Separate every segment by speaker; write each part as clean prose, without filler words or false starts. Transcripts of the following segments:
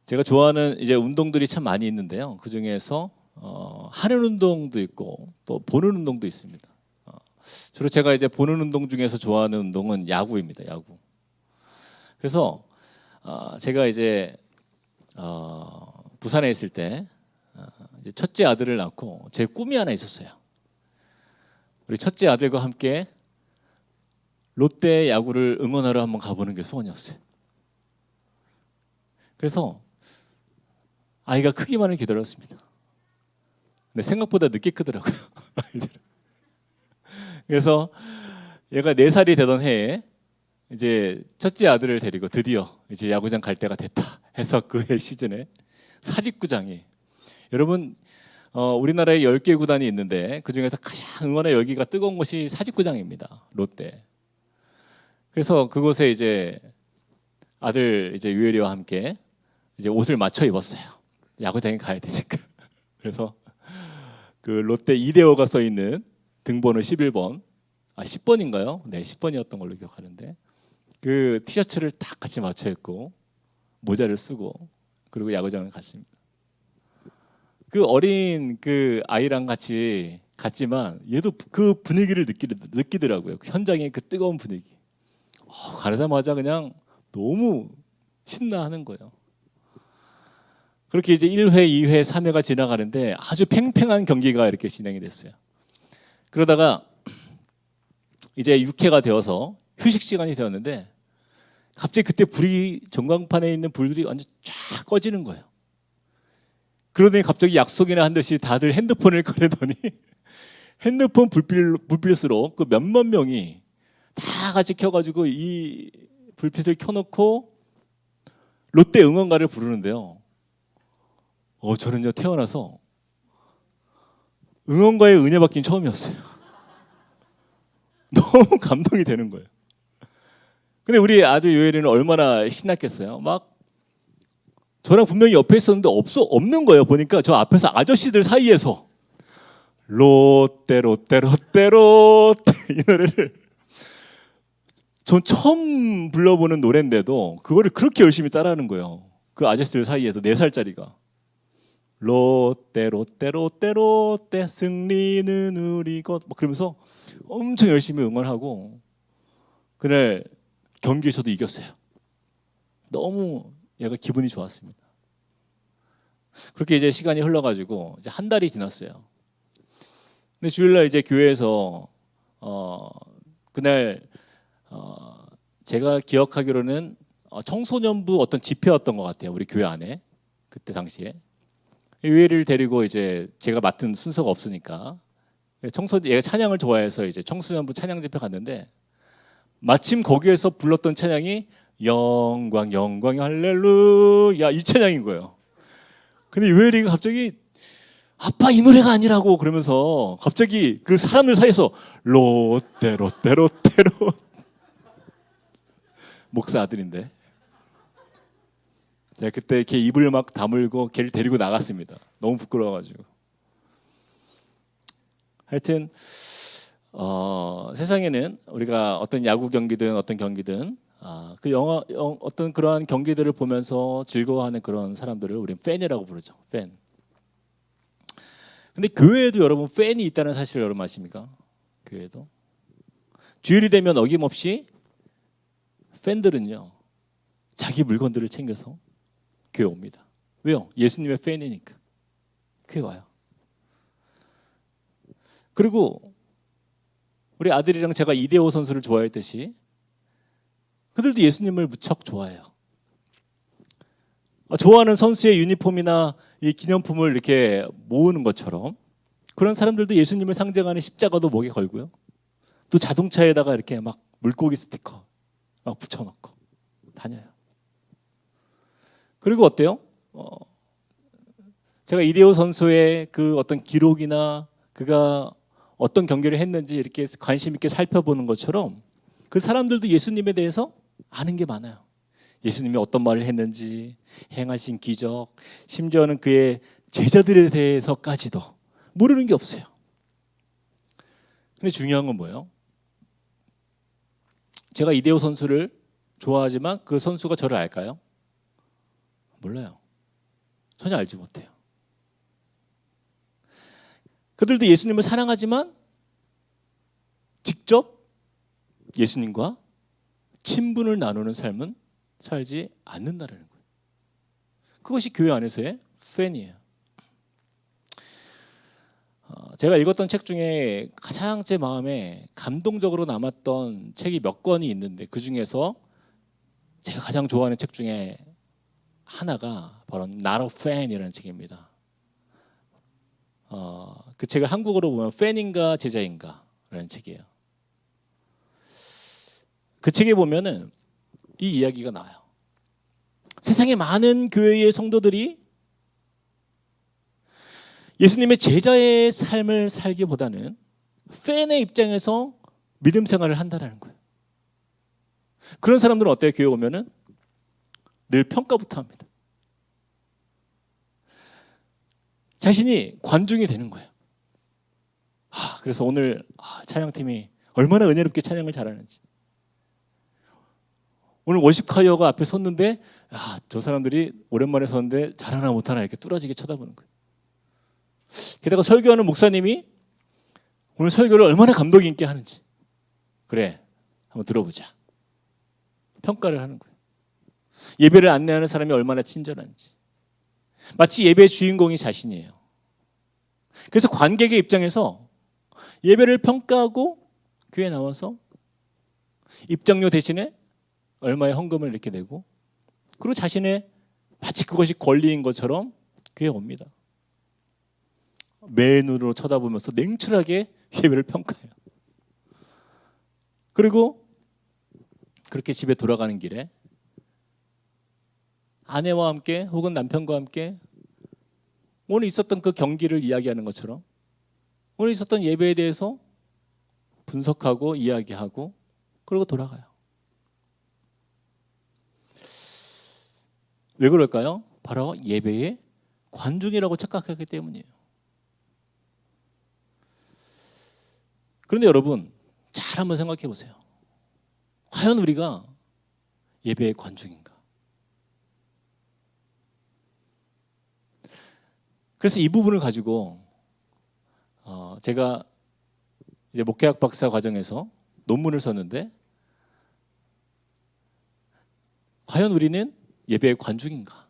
Speaker 1: 제가 좋아하는 이제 운동들이 참 많이 있는데요. 그 중에서 하는 운동도 있고 또 보는 운동도 있습니다. 주로 제가 이제 보는 운동 중에서 좋아하는 운동은 야구입니다. 야구. 그래서 제가 이제 부산에 있을 때 이제 첫째 아들을 낳고 제 꿈이 하나 있었어요. 우리 첫째 아들과 함께 롯데 야구를 응원하러 한번 가보는 게 소원이었어요. 그래서 아이가 크기만을 기다렸습니다. 근데 생각보다 늦게 크더라고요. 그래서 얘가 4살이 되던 해에 이제 첫째 아들을 데리고 드디어 이제 야구장 갈 때가 됐다 해서 그 해 시즌에 사직구장이, 여러분 우리나라에 10개 구단이 있는데 그 중에서 가장 응원의 열기가 뜨거운 곳이 사직구장입니다. 롯데. 그래서 그곳에 이제 아들 이제 유혜리와 함께 이제 옷을 맞춰 입었어요. 야구장에 가야 되니까. 그래서 그 롯데 이대호가 써 있는 등번호 11번, 10번인가요? 네, 10번이었던 걸로 기억하는데 그 티셔츠를 딱 같이 맞춰 입고 모자를 쓰고 그리고 야구장을 갔습니다. 그 어린 그 아이랑 같이 갔지만 얘도 그 분위기를 느끼더라고요. 그 현장의 그 뜨거운 분위기. 가자마자 그냥 너무 신나하는 거예요. 그렇게 이제 1회, 2회, 3회가 지나가는데 아주 팽팽한 경기가 이렇게 진행이 됐어요. 그러다가 이제 6회가 되어서 휴식 시간이 되었는데 갑자기 그때 불이, 전광판에 있는 불들이 완전 쫙 꺼지는 거예요. 그러더니 갑자기 약속이나 한 듯이 다들 핸드폰을 꺼내더니 핸드폰 불빛으로 그 몇만 명이 다 같이 켜가지고 이 불빛을 켜놓고 롯데 응원가를 부르는데요. 저는요 태어나서 응원가의 은혜 받긴 처음이었어요. 너무 감동이 되는 거예요. 근데 우리 아들 요엘이는 얼마나 신났겠어요. 막 저랑 분명히 옆에 있었는데 없는 거예요. 보니까 저 앞에서 아저씨들 사이에서 롯데 롯데 롯데 롯데 이 노래를 전 처음 불러보는 노래인데도 그거를 그렇게 열심히 따라하는 거예요. 그 아저씨들 사이에서 4살짜리가 롯데 롯데 롯데 롯데 승리는 우리 것 막 그러면서 엄청 열심히 응원하고 그날 경기에서도 이겼어요. 너무 얘가 기분이 좋았습니다. 그렇게 이제 시간이 흘러가지고 이제 한 달이 지났어요. 근데 주일날 이제 교회에서 그날 제가 기억하기로는 청소년부 어떤 집회였던 것 같아요. 우리 교회 안에 그때 당시에 유혜를 데리고 이제 제가 맡은 순서가 없으니까 얘가 찬양을 좋아해서 이제 청소년부 찬양 집회 갔는데 마침 거기에서 불렀던 찬양이 영광 영광 할렐루야 이 찬양인 거예요. 근데 유혜리가 갑자기 아빠 이 노래가 아니라고 그러면서 갑자기 그 사람들 사이에서 롯데 롯데 롯데 롯 목사 아들인데 제가 그때 걔 입을 막 다물고 걔를 데리고 나갔습니다. 너무 부끄러워가지고. 하여튼 세상에는 우리가 어떤 야구 경기든 어떤 경기든 어떤 그러한 경기들을 보면서 즐거워하는 그런 사람들을 우리는 팬이라고 부르죠. 팬. 근데 교회에도 여러분 팬이 있다는 사실을 여러분 아십니까? 교회도 주일이 되면 어김없이 팬들은요 자기 물건들을 챙겨서 교회 옵니다. 왜요? 예수님의 팬이니까 교회 와요. 그리고 우리 아들이랑 제가 이대호 선수를 좋아했듯이 그들도 예수님을 무척 좋아해요. 좋아하는 선수의 유니폼이나 이 기념품을 이렇게 모으는 것처럼 그런 사람들도 예수님을 상징하는 십자가도 목에 걸고요. 또 자동차에다가 이렇게 막 물고기 스티커 막 붙여놓고 다녀요. 그리고 어때요? 제가 이대호 선수의 그 어떤 기록이나 그가 어떤 경기를 했는지 이렇게 관심 있게 살펴보는 것처럼 그 사람들도 예수님에 대해서 아는 게 많아요. 예수님이 어떤 말을 했는지, 행하신 기적, 심지어는 그의 제자들에 대해서까지도 모르는 게 없어요. 근데 중요한 건 뭐예요? 제가 이대호 선수를 좋아하지만 그 선수가 저를 알까요? 몰라요. 전혀 알지 못해요. 그들도 예수님을 사랑하지만 직접 예수님과 친분을 나누는 삶은 살지 않는다는 거예요. 그것이 교회 안에서의 팬이에요. 제가 읽었던 책 중에 가장 제 마음에 감동적으로 남았던 책이 몇 권이 있는데 그 중에서 제가 가장 좋아하는 책 중에 하나가 바로 Not a Fan이라는 책입니다. 그 책을 한국어로 보면 팬인가 제자인가 라는 책이에요. 그 책에 보면은 이 이야기가 나와요. 세상에 많은 교회의 성도들이 예수님의 제자의 삶을 살기보다는 팬의 입장에서 믿음 생활을 한다는 거예요. 그런 사람들은 어때요? 교회 오면은 늘 평가부터 합니다. 자신이 관중이 되는 거예요. 그래서 오늘 찬양팀이 얼마나 은혜롭게 찬양을 잘하는지. 오늘 워십카이어가 앞에 섰는데 저 사람들이 오랜만에 섰는데 잘하나 못하나 이렇게 뚫어지게 쳐다보는 거예요. 게다가 설교하는 목사님이 오늘 설교를 얼마나 감동 있게 하는지. 그래, 한번 들어보자. 평가를 하는 거예요. 예배를 안내하는 사람이 얼마나 친절한지. 마치 예배의 주인공이 자신이에요. 그래서 관객의 입장에서 예배를 평가하고 교회에 나와서 입장료 대신에 얼마의 헌금을 이렇게 내고 그리고 자신의 마치 그것이 권리인 것처럼 교회에 옵니다. 매의 눈으로 쳐다보면서 냉철하게 예배를 평가해요. 그리고 그렇게 집에 돌아가는 길에 아내와 함께 혹은 남편과 함께 오늘 있었던 그 경기를 이야기하는 것처럼 오늘 있었던 예배에 대해서 분석하고 이야기하고 그리고 돌아가요. 왜 그럴까요? 바로 예배의 관중이라고 착각하기 때문이에요. 그런데 여러분 잘 한번 생각해 보세요. 과연 우리가 예배의 관중인가? 그래서 이 부분을 가지고 제가 이제 목회학 박사 과정에서 논문을 썼는데 과연 우리는 예배의 관중인가?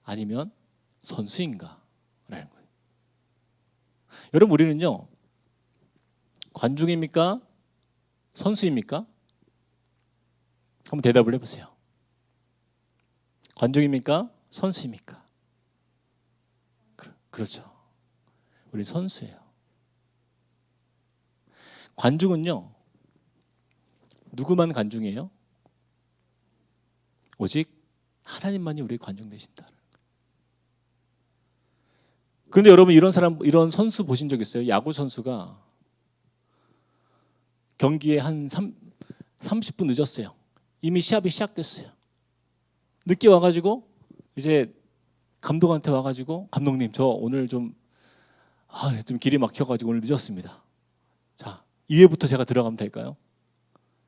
Speaker 1: 아니면 선수인가? 라는 거예요. 여러분 우리는요 관중입니까? 선수입니까? 한번 대답을 해보세요. 관중입니까? 선수입니까? 그렇죠. 우리 선수예요. 관중은요 누구만 관중이에요? 오직 하나님만이 우리의 관중 되신다. 그런데 여러분 이런 선수 보신 적 있어요? 야구 선수가 경기에 한 30분 늦었어요. 이미 시합이 시작됐어요. 늦게 와가지고 이제 감독한테 와가지고 감독님 저 오늘 좀 길이 막혀가지고 오늘 늦었습니다. 자 2회부터 제가 들어가면 될까요?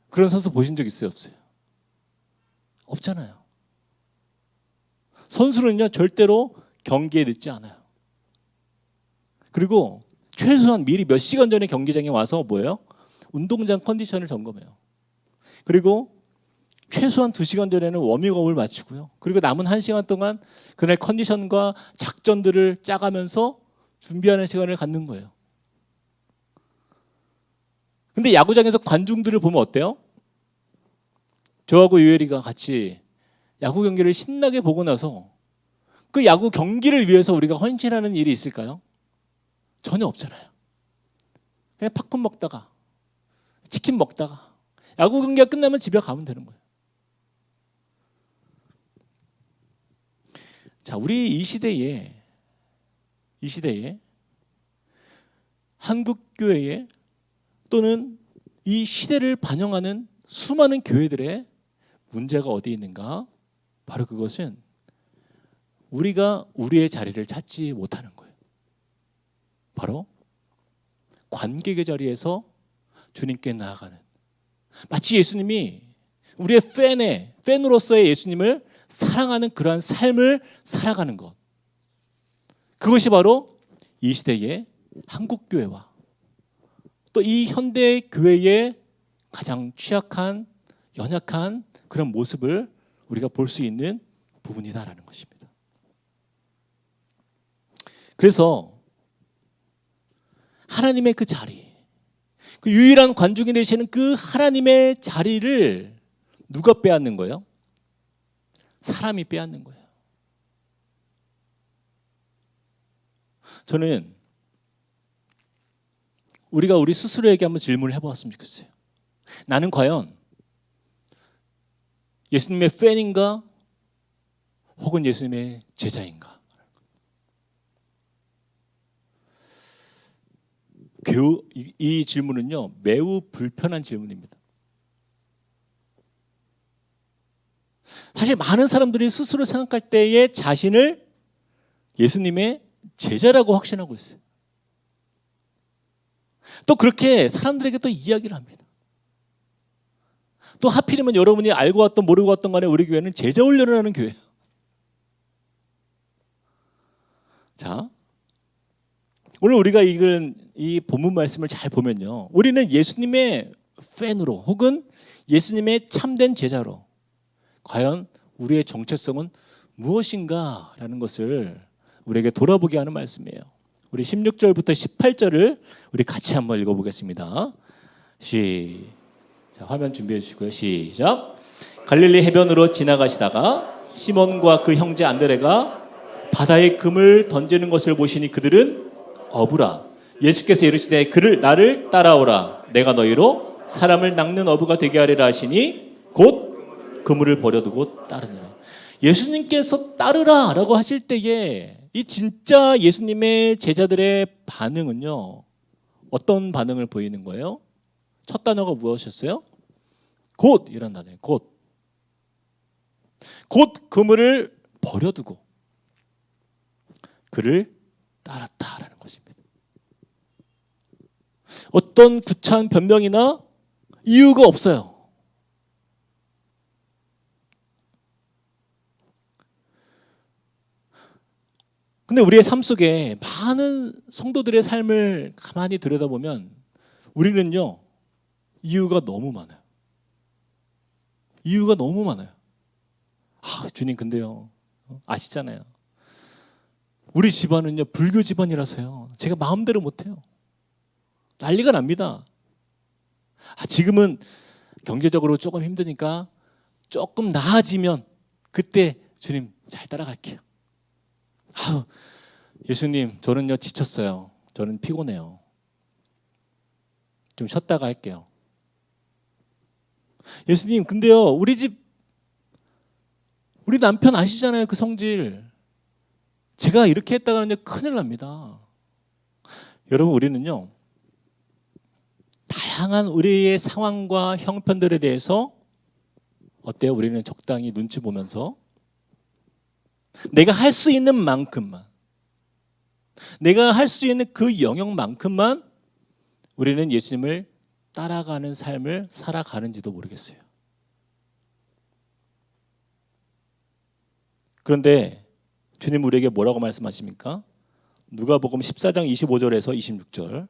Speaker 1: 그런 선수 보신 적 있어요? 없어요? 없잖아요. 선수는요 절대로 경기에 늦지 않아요. 그리고 최소한 미리 몇 시간 전에 경기장에 와서 뭐예요? 운동장 컨디션을 점검해요. 그리고 최소한 2시간 전에는 워밍업을 마치고요. 그리고 남은 1시간 동안 그날 컨디션과 작전들을 짜가면서 준비하는 시간을 갖는 거예요. 근데 야구장에서 관중들을 보면 어때요? 저하고 유혜리가 같이 야구 경기를 신나게 보고 나서 그 야구 경기를 위해서 우리가 헌신하는 일이 있을까요? 전혀 없잖아요. 그냥 팝콘 먹다가 치킨 먹다가 야구 경기가 끝나면 집에 가면 되는 거예요. 자, 우리 이 시대에 한국 교회에 또는 이 시대를 반영하는 수많은 교회들의 문제가 어디 있는가? 바로 그것은 우리가 우리의 자리를 찾지 못하는 거예요. 바로 관객의 자리에서 주님께 나아가는 마치 예수님이 우리의 팬으로서의 예수님을 사랑하는 그러한 삶을 살아가는 것. 그것이 바로 이 시대의 한국교회와 또 이 현대 교회의 가장 취약한, 연약한 그런 모습을 우리가 볼 수 있는 부분이다라는 것입니다. 그래서 하나님의 그 자리, 그 유일한 관중이 되시는 그 하나님의 자리를 누가 빼앗는 거예요? 사람이 빼앗는 거예요. 저는 우리가 우리 스스로에게 한번 질문을 해보았으면 좋겠어요. 나는 과연 예수님의 팬인가? 혹은 예수님의 제자인가? 이 질문은요, 매우 불편한 질문입니다. 사실 많은 사람들이 스스로 생각할 때에 자신을 예수님의 제자라고 확신하고 있어요. 또 그렇게 사람들에게 또 이야기를 합니다. 또 하필이면 여러분이 알고 왔던 모르고 왔던 간에 우리 교회는 제자 훈련을 하는 교회예요. 자, 오늘 우리가 읽은 이 본문 말씀을 잘 보면요, 우리는 예수님의 팬으로 혹은 예수님의 참된 제자로 과연 우리의 정체성은 무엇인가라는 것을 우리에게 돌아보게 하는 말씀이에요. 우리 16절부터 18절을 우리 같이 한번 읽어보겠습니다. 자, 화면 준비해 주시고요. 시작. 갈릴리 해변으로 지나가시다가 시몬과 그 형제 안드레가 바다에 금을 던지는 것을 보시니 그들은 어부라. 예수께서 이르시되 나를 따라오라. 내가 너희로 사람을 낚는 어부가 되게 하리라 하시니 곧 그물을 버려두고 따르니라. 예수님께서 따르라 라고 하실 때에 이 진짜 예수님의 제자들의 반응은요, 어떤 반응을 보이는 거예요? 첫 단어가 무엇이었어요? 곧 이란 단어예요. 곧 그물을 버려두고 그를 따랐다라는 것입니다. 어떤 구차한 변명이나 이유가 없어요. 근데 우리의 삶 속에 많은 성도들의 삶을 가만히 들여다보면 우리는요, 이유가 너무 많아요. 이유가 너무 많아요. 주님 근데요, 아시잖아요. 우리 집안은요, 불교 집안이라서요, 제가 마음대로 못해요. 난리가 납니다. 지금은 경제적으로 조금 힘드니까 조금 나아지면 그때 주님 잘 따라갈게요. 예수님, 저는요 지쳤어요. 저는 피곤해요. 좀 쉬었다가 할게요. 예수님, 근데요, 우리 남편 아시잖아요, 그 성질. 제가 이렇게 했다가는요 큰일 납니다. 여러분, 우리는요 다양한 우리의 상황과 형편들에 대해서 어때요? 우리는 적당히 눈치 보면서 내가 할 수 있는 만큼만, 내가 할 수 있는 그 영역만큼만 우리는 예수님을 따라가는 삶을 살아가는지도 모르겠어요. 그런데 주님 우리에게 뭐라고 말씀하십니까? 누가복음 14장 25절에서 26절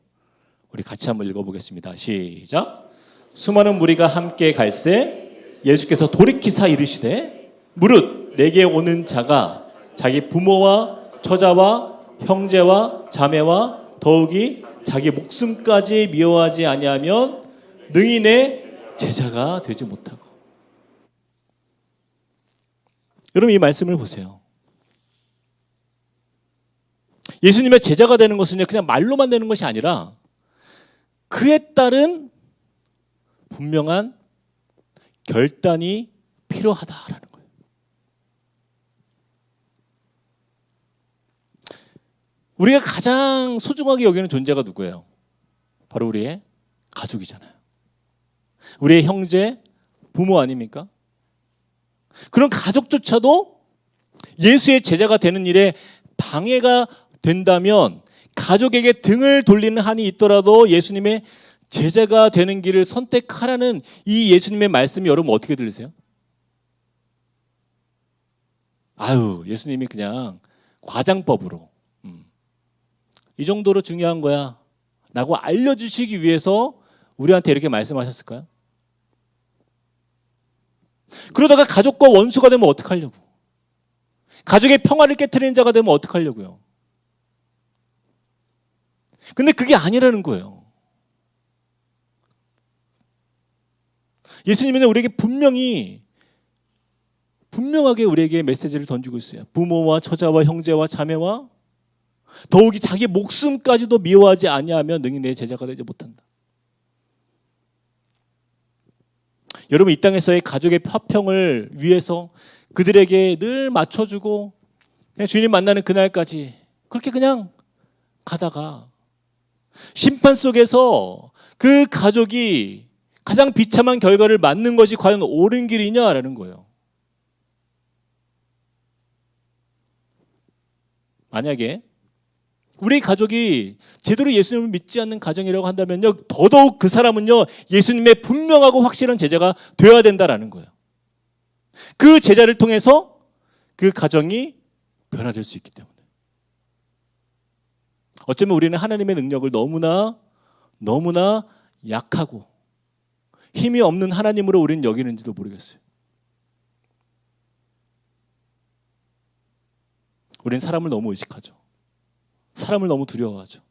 Speaker 1: 우리 같이 한번 읽어보겠습니다. 시작. 수많은 무리가 함께 갈새 예수께서 돌이키사 이르시되 무릇 내게 오는 자가 자기 부모와 처자와 형제와 자매와 더욱이 자기 목숨까지 미워하지 아니하면 능히 내 제자가 되지 못하고. 여러분, 이 말씀을 보세요. 예수님의 제자가 되는 것은요, 그냥 말로만 되는 것이 아니라 그에 따른 분명한 결단이 필요하다라는 거예요. 우리가 가장 소중하게 여기는 존재가 누구예요? 바로 우리의 가족이잖아요. 우리의 형제, 부모 아닙니까? 그런 가족조차도 예수의 제자가 되는 일에 방해가 된다면, 가족에게 등을 돌리는 한이 있더라도 예수님의 제자가 되는 길을 선택하라는 이 예수님의 말씀이 여러분 어떻게 들리세요? 아유, 예수님이 그냥 과장법으로 이 정도로 중요한 거야 라고 알려주시기 위해서 우리한테 이렇게 말씀하셨을까요? 그러다가 가족과 원수가 되면 어떡하려고? 가족의 평화를 깨트리는 자가 되면 어떡하려고요? 근데 그게 아니라는 거예요. 예수님은 우리에게 분명하게 우리에게 메시지를 던지고 있어요. 부모와 처자와 형제와 자매와 더욱이 자기 목숨까지도 미워하지 아니하면 능히 내 제자가 되지 못한다. 여러분, 이 땅에서의 가족의 화평을 위해서 그들에게 늘 맞춰주고 그냥 주님 만나는 그날까지 그렇게 그냥 가다가 심판 속에서 그 가족이 가장 비참한 결과를 맞는 것이 과연 옳은 길이냐라는 거예요. 만약에 우리 가족이 제대로 예수님을 믿지 않는 가정이라고 한다면요, 더더욱 그 사람은요, 예수님의 분명하고 확실한 제자가 되어야 된다라는 거예요. 그 제자를 통해서 그 가정이 변화될 수 있기 때문에. 어쩌면 우리는 하나님의 능력을 너무나 약하고 힘이 없는 하나님으로 우리는 여기는지도 모르겠어요. 우리는 사람을 너무 의식하죠. 사람을 너무 두려워하죠.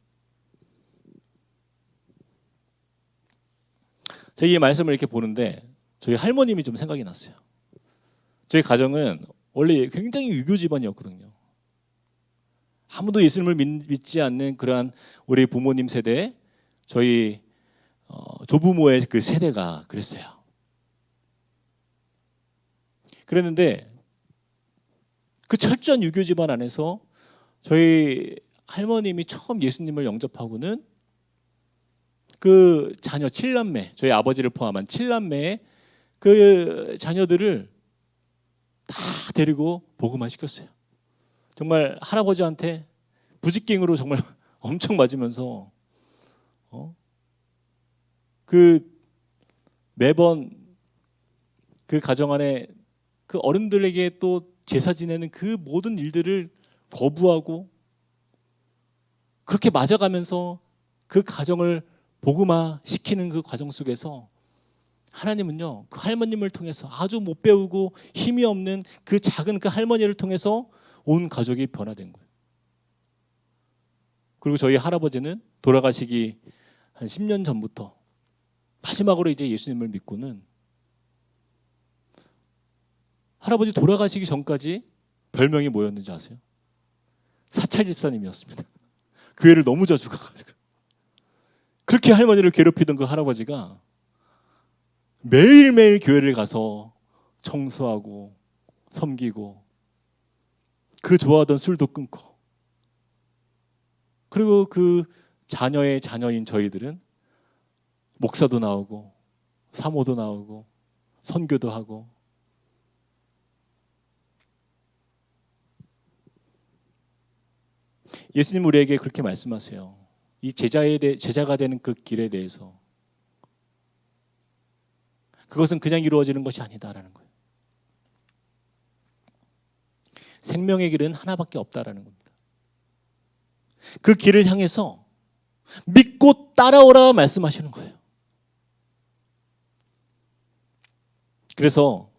Speaker 1: 제가 이 말씀을 이렇게 보는데 저희 할머님이 좀 생각이 났어요. 저희 가정은 원래 굉장히 유교 집안이었거든요. 아무도 예수님을 믿지 않는 그러한 우리 부모님 세대, 저희 조부모의 그 세대가 그랬어요. 그랬는데 그 철저한 유교 집안 안에서 저희 할머님이 처음 예수님을 영접하고는 그 자녀 7남매, 저희 아버지를 포함한 7남매의 그 자녀들을 다 데리고 복음화 시켰어요. 정말 할아버지한테 부직갱으로 정말 엄청 맞으면서 그 매번 그 가정 안에 그 어른들에게 또 제사 지내는 그 모든 일들을 거부하고 그렇게 맞아가면서 그 가정을 복음화 시키는 그 과정 속에서 하나님은요, 그 할머님을 통해서 아주 못 배우고 힘이 없는 그 작은 그 할머니를 통해서 온 가족이 변화된 거예요. 그리고 저희 할아버지는 돌아가시기 한 10년 전부터 마지막으로 이제 예수님을 믿고는 할아버지 돌아가시기 전까지 별명이 뭐였는지 아세요? 사찰 집사님이었습니다. 교회를 너무 자주 가가지고 그렇게 할머니를 괴롭히던 그 할아버지가 매일매일 교회를 가서 청소하고 섬기고 그 좋아하던 술도 끊고 그리고 그 자녀의 자녀인 저희들은 목사도 나오고 사모도 나오고 선교도 하고 예수님 우리에게 그렇게 말씀하세요. 이 제자가 되는 그 길에 대해서 그것은 그냥 이루어지는 것이 아니다라는 거예요. 생명의 길은 하나밖에 없다라는 겁니다. 그 길을 향해서 믿고 따라오라 말씀하시는 거예요. 그래서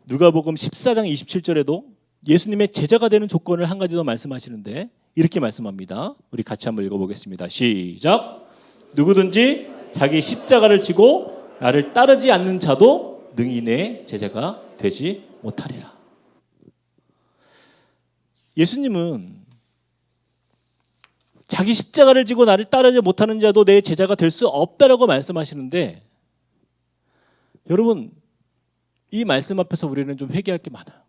Speaker 1: 누가복음 14장 27절에도 예수님의 제자가 되는 조건을 한 가지 더 말씀하시는데 이렇게 말씀합니다. 우리 같이 한번 읽어보겠습니다. 시작. 누구든지 자기 십자가를 지고 나를 따르지 않는 자도 능히 내 제자가 되지 못하리라. 예수님은 자기 십자가를 지고 나를 따르지 못하는 자도 내 제자가 될 수 없다라고 말씀하시는데 여러분 이 말씀 앞에서 우리는 좀 회개할 게 많아요.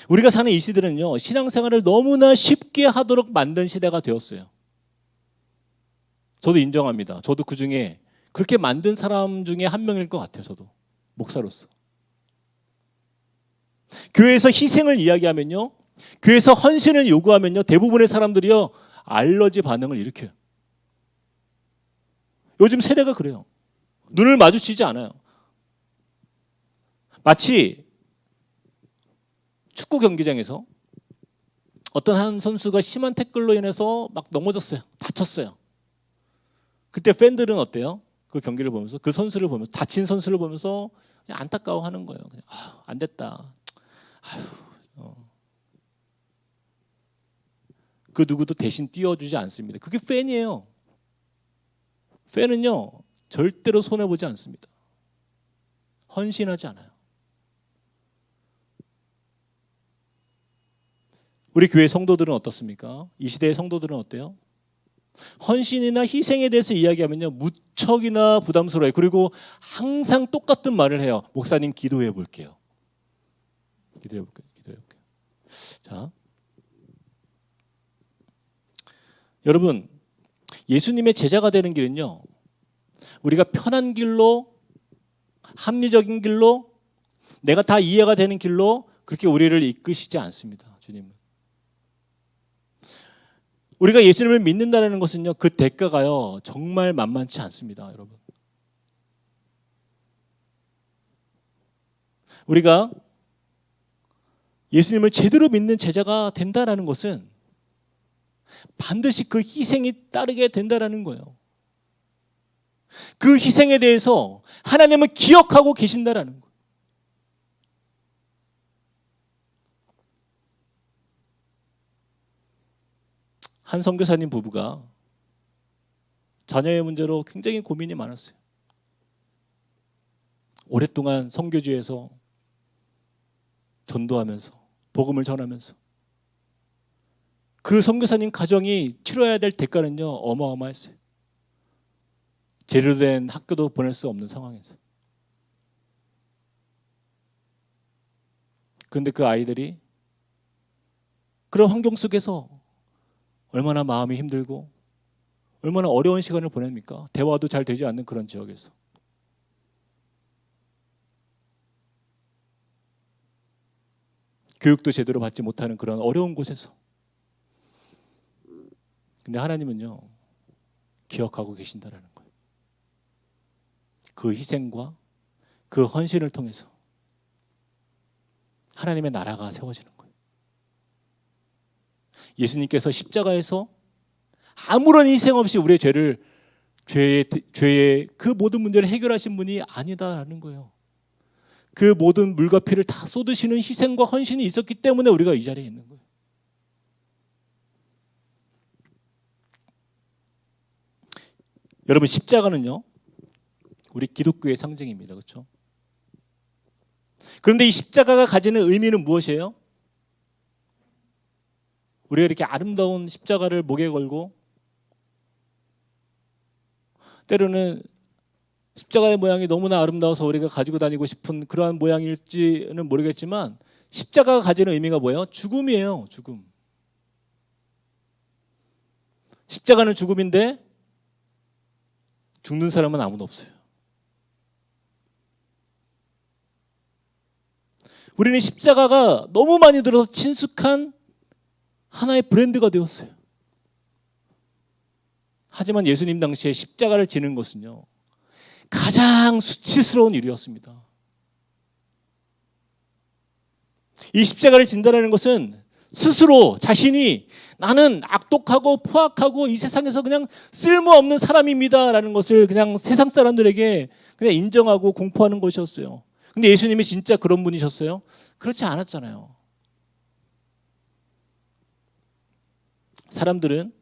Speaker 1: 우리가 사는 이 시대는요, 신앙생활을 너무나 쉽게 하도록 만든 시대가 되었어요. 저도 인정합니다. 저도 그 중에 그렇게 만든 사람 중에 한 명일 것 같아요. 저도 목사로서. 교회에서 희생을 이야기하면요, 교회에서 헌신을 요구하면요, 대부분의 사람들이요 알러지 반응을 일으켜요. 요즘 세대가 그래요. 눈을 마주치지 않아요. 마치 축구 경기장에서 어떤 한 선수가 심한 태클로 인해서 막 넘어졌어요. 다쳤어요. 그때 팬들은 어때요? 그 경기를 보면서 그 선수를 보면서 다친 선수를 보면서 그냥 안타까워하는 거예요. 그냥 안 됐다. 그 누구도 대신 띄워주지 않습니다. 그게 팬이에요. 팬은요 절대로 손해보지 않습니다. 헌신하지 않아요. 우리 교회 성도들은 어떻습니까? 이 시대의 성도들은 어때요? 헌신이나 희생에 대해서 이야기하면요 무척이나 부담스러워요. 그리고 항상 똑같은 말을 해요. 목사님 기도해 볼게요. 기도해 볼게요. 자, 여러분 예수님의 제자가 되는 길은요 우리가 편한 길로, 합리적인 길로, 내가 다 이해가 되는 길로 그렇게 우리를 이끄시지 않습니다. 주님은. 우리가 예수님을 믿는다는 것은요 그 대가가요 정말 만만치 않습니다. 여러분, 우리가 예수님을 제대로 믿는 제자가 된다는 것은 반드시 그 희생이 따르게 된다는 거예요. 그 희생에 대해서 하나님은 기억하고 계신다는 거예요. 한 선교사님 부부가 자녀의 문제로 굉장히 고민이 많았어요. 오랫동안 선교지에서 전도하면서 복음을 전하면서 그 선교사님 가정이 치러야 될 대가는요 어마어마했어요. 제대로 된 학교도 보낼 수 없는 상황에서. 그런데 그 아이들이 그런 환경 속에서 얼마나 마음이 힘들고 얼마나 어려운 시간을 보냅니까? 대화도 잘 되지 않는 그런 지역에서. 교육도 제대로 받지 못하는 그런 어려운 곳에서. 근데 하나님은요 기억하고 계신다는 거예요. 그 희생과 그 헌신을 통해서 하나님의 나라가 세워지는 거예요. 예수님께서 십자가에서 아무런 희생 없이 우리의 죄의 그 모든 문제를 해결하신 분이 아니다라는 거예요. 그 모든 물과 피를 다 쏟으시는 희생과 헌신이 있었기 때문에 우리가 이 자리에 있는 거예요. 여러분 십자가는요 우리 기독교의 상징입니다. 그렇죠? 그런데 이 십자가가 가지는 의미는 무엇이에요? 우리가 이렇게 아름다운 십자가를 목에 걸고 때로는 십자가의 모양이 너무나 아름다워서 우리가 가지고 다니고 싶은 그러한 모양일지는 모르겠지만 십자가가 가지는 의미가 뭐예요? 죽음이에요. 죽음. 십자가는 죽음인데 죽는 사람은 아무도 없어요. 우리는 십자가가 너무 많이 들어서 친숙한 하나의 브랜드가 되었어요. 하지만 예수님 당시에 십자가를 지는 것은요 가장 수치스러운 일이었습니다. 이 십자가를 진다는 것은 스스로 자신이 나는 악독하고 포악하고 이 세상에서 그냥 쓸모없는 사람입니다라는 것을 그냥 세상 사람들에게 그냥 인정하고 공포하는 것이었어요. 근데 예수님이 진짜 그런 분이셨어요? 그렇지 않았잖아요. 사람들은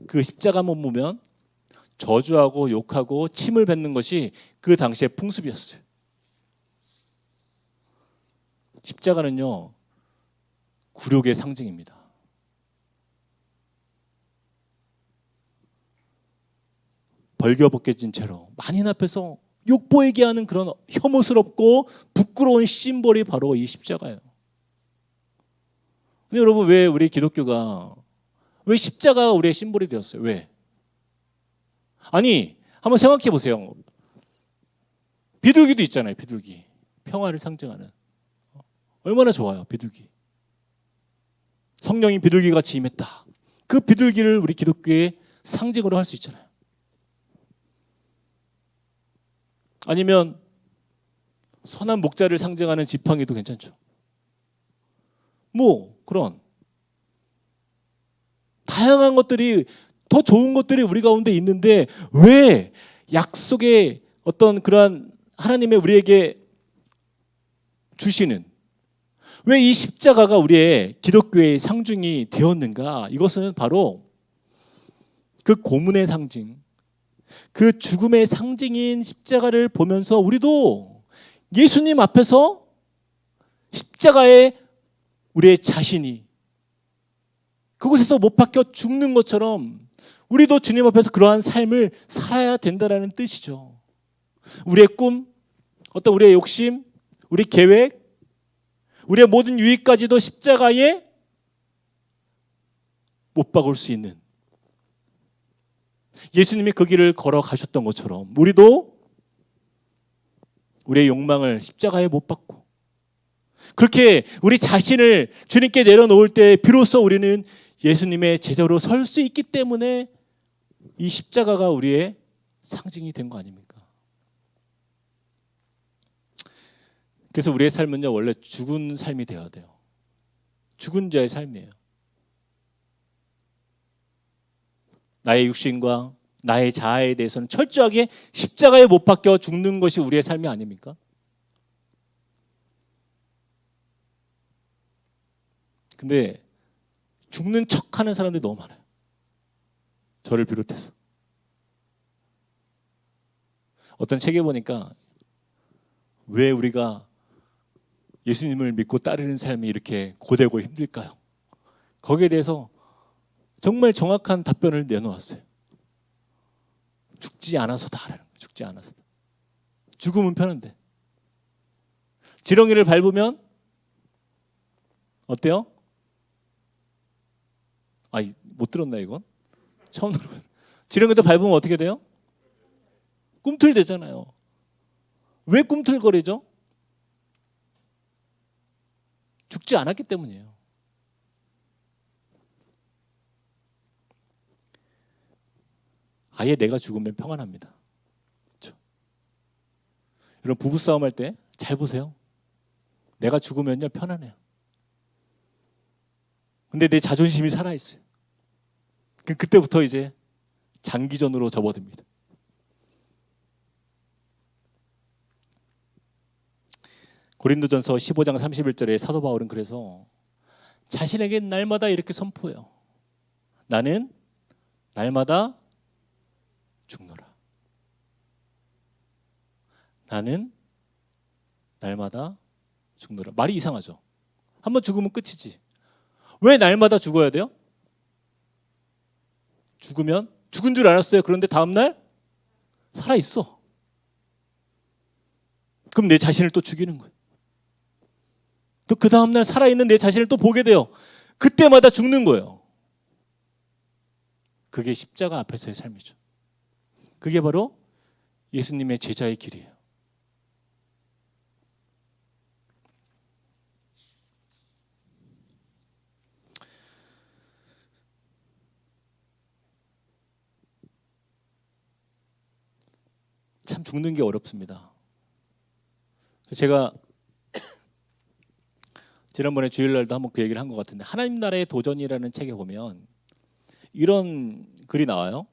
Speaker 1: 그 십자가만 보면 저주하고 욕하고 침을 뱉는 것이 그 당시의 풍습이었어요. 십자가는요 굴욕의 상징입니다. 벌겨벗겨진 채로 만인 앞에서 욕보이게 하는 그런 혐오스럽고 부끄러운 심벌이 바로 이 십자가예요. 근데 여러분 왜 우리 기독교가 왜 십자가가 우리의 심벌이 되었어요? 왜? 아니 한번 생각해 보세요. 비둘기도 있잖아요. 비둘기. 평화를 상징하는. 얼마나 좋아요. 비둘기. 성령이 비둘기같이 임했다. 그 비둘기를 우리 기독교의 상징으로 할 수 있잖아요. 아니면 선한 목자를 상징하는 지팡이도 괜찮죠. 뭐 그런 다양한 것들이, 더 좋은 것들이 우리 가운데 있는데 왜 약속의 어떤 그러한 하나님의 우리에게 주시는, 왜 이 십자가가 우리의 기독교의 상징이 되었는가? 이것은 바로 그 고문의 상징, 그 죽음의 상징인 십자가를 보면서 우리도 예수님 앞에서 십자가에 우리의 자신이 그곳에서 못 박혀 죽는 것처럼 우리도 주님 앞에서 그러한 삶을 살아야 된다는 뜻이죠. 우리의 꿈, 어떤 우리의 욕심, 우리 계획, 우리의 모든 유익까지도 십자가에 못 박을 수 있는, 예수님이 그 길을 걸어가셨던 것처럼 우리도 우리의 욕망을 십자가에 못 박고, 그렇게 우리 자신을 주님께 내려놓을 때 비로소 우리는 예수님의 제자로 설 수 있기 때문에 이 십자가가 우리의 상징이 된 거 아닙니까? 그래서 우리의 삶은요, 원래 죽은 삶이 되어야 돼요. 죽은 자의 삶이에요. 나의 육신과 나의 자아에 대해서는 철저하게 십자가에 못 박혀 죽는 것이 우리의 삶이 아닙니까? 근데 죽는 척하는 사람들이 너무 많아요. 저를 비롯해서. 어떤 책에 보니까 왜 우리가 예수님을 믿고 따르는 삶이 이렇게 고되고 힘들까요? 거기에 대해서 정말 정확한 답변을 내놓았어요. 죽지 않아서다라는 거예요. 죽지 않아서. 죽으면 편한데. 지렁이를 밟으면 어때요? 못 들었나 이건? 처음 들어. 지렁이도 밟으면 어떻게 돼요? 꿈틀대잖아요. 왜 꿈틀거리죠? 죽지 않았기 때문이에요. 아예 내가 죽으면 평안합니다. 그렇죠? 여러분 부부싸움 할 때 잘 보세요. 내가 죽으면요 편안해요. 근데 내 자존심이 살아있어요. 그때부터 이제 장기전으로 접어듭니다. 고린도전서 15장 31절에 사도 바울은 그래서 자신에게 날마다 이렇게 선포해요. 나는 날마다 죽노라. 나는 날마다 죽노라. 말이 이상하죠. 한번 죽으면 끝이지. 왜 날마다 죽어야 돼요? 죽으면 죽은 줄 알았어요. 그런데 다음날 살아있어. 그럼 내 자신을 또 죽이는 거예요. 또 그 다음날 살아있는 내 자신을 또 보게 돼요. 그때마다 죽는 거예요. 그게 십자가 앞에서의 삶이죠. 그게 바로 예수님의 제자의 길이에요. 참 죽는 게 어렵습니다. 제가 지난번에 주일날도 한번 그 얘기를 한 것 같은데, 하나님 나라의 도전이라는 책에 보면 이런 글이 나와요.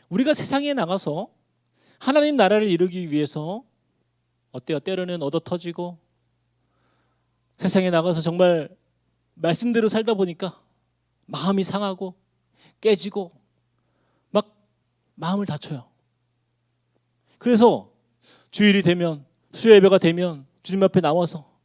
Speaker 1: 우리가 세상에 나가서 하나님 나라를 이루기 위해서 어때요? 때로는 얻어 터지고, 세상에 나가서 정말 말씀대로 살다 보니까 마음이 상하고 깨지고 막 마음을 다쳐요. 그래서 주일이 되면, 수요 예배가 되면 주님 앞에 나와서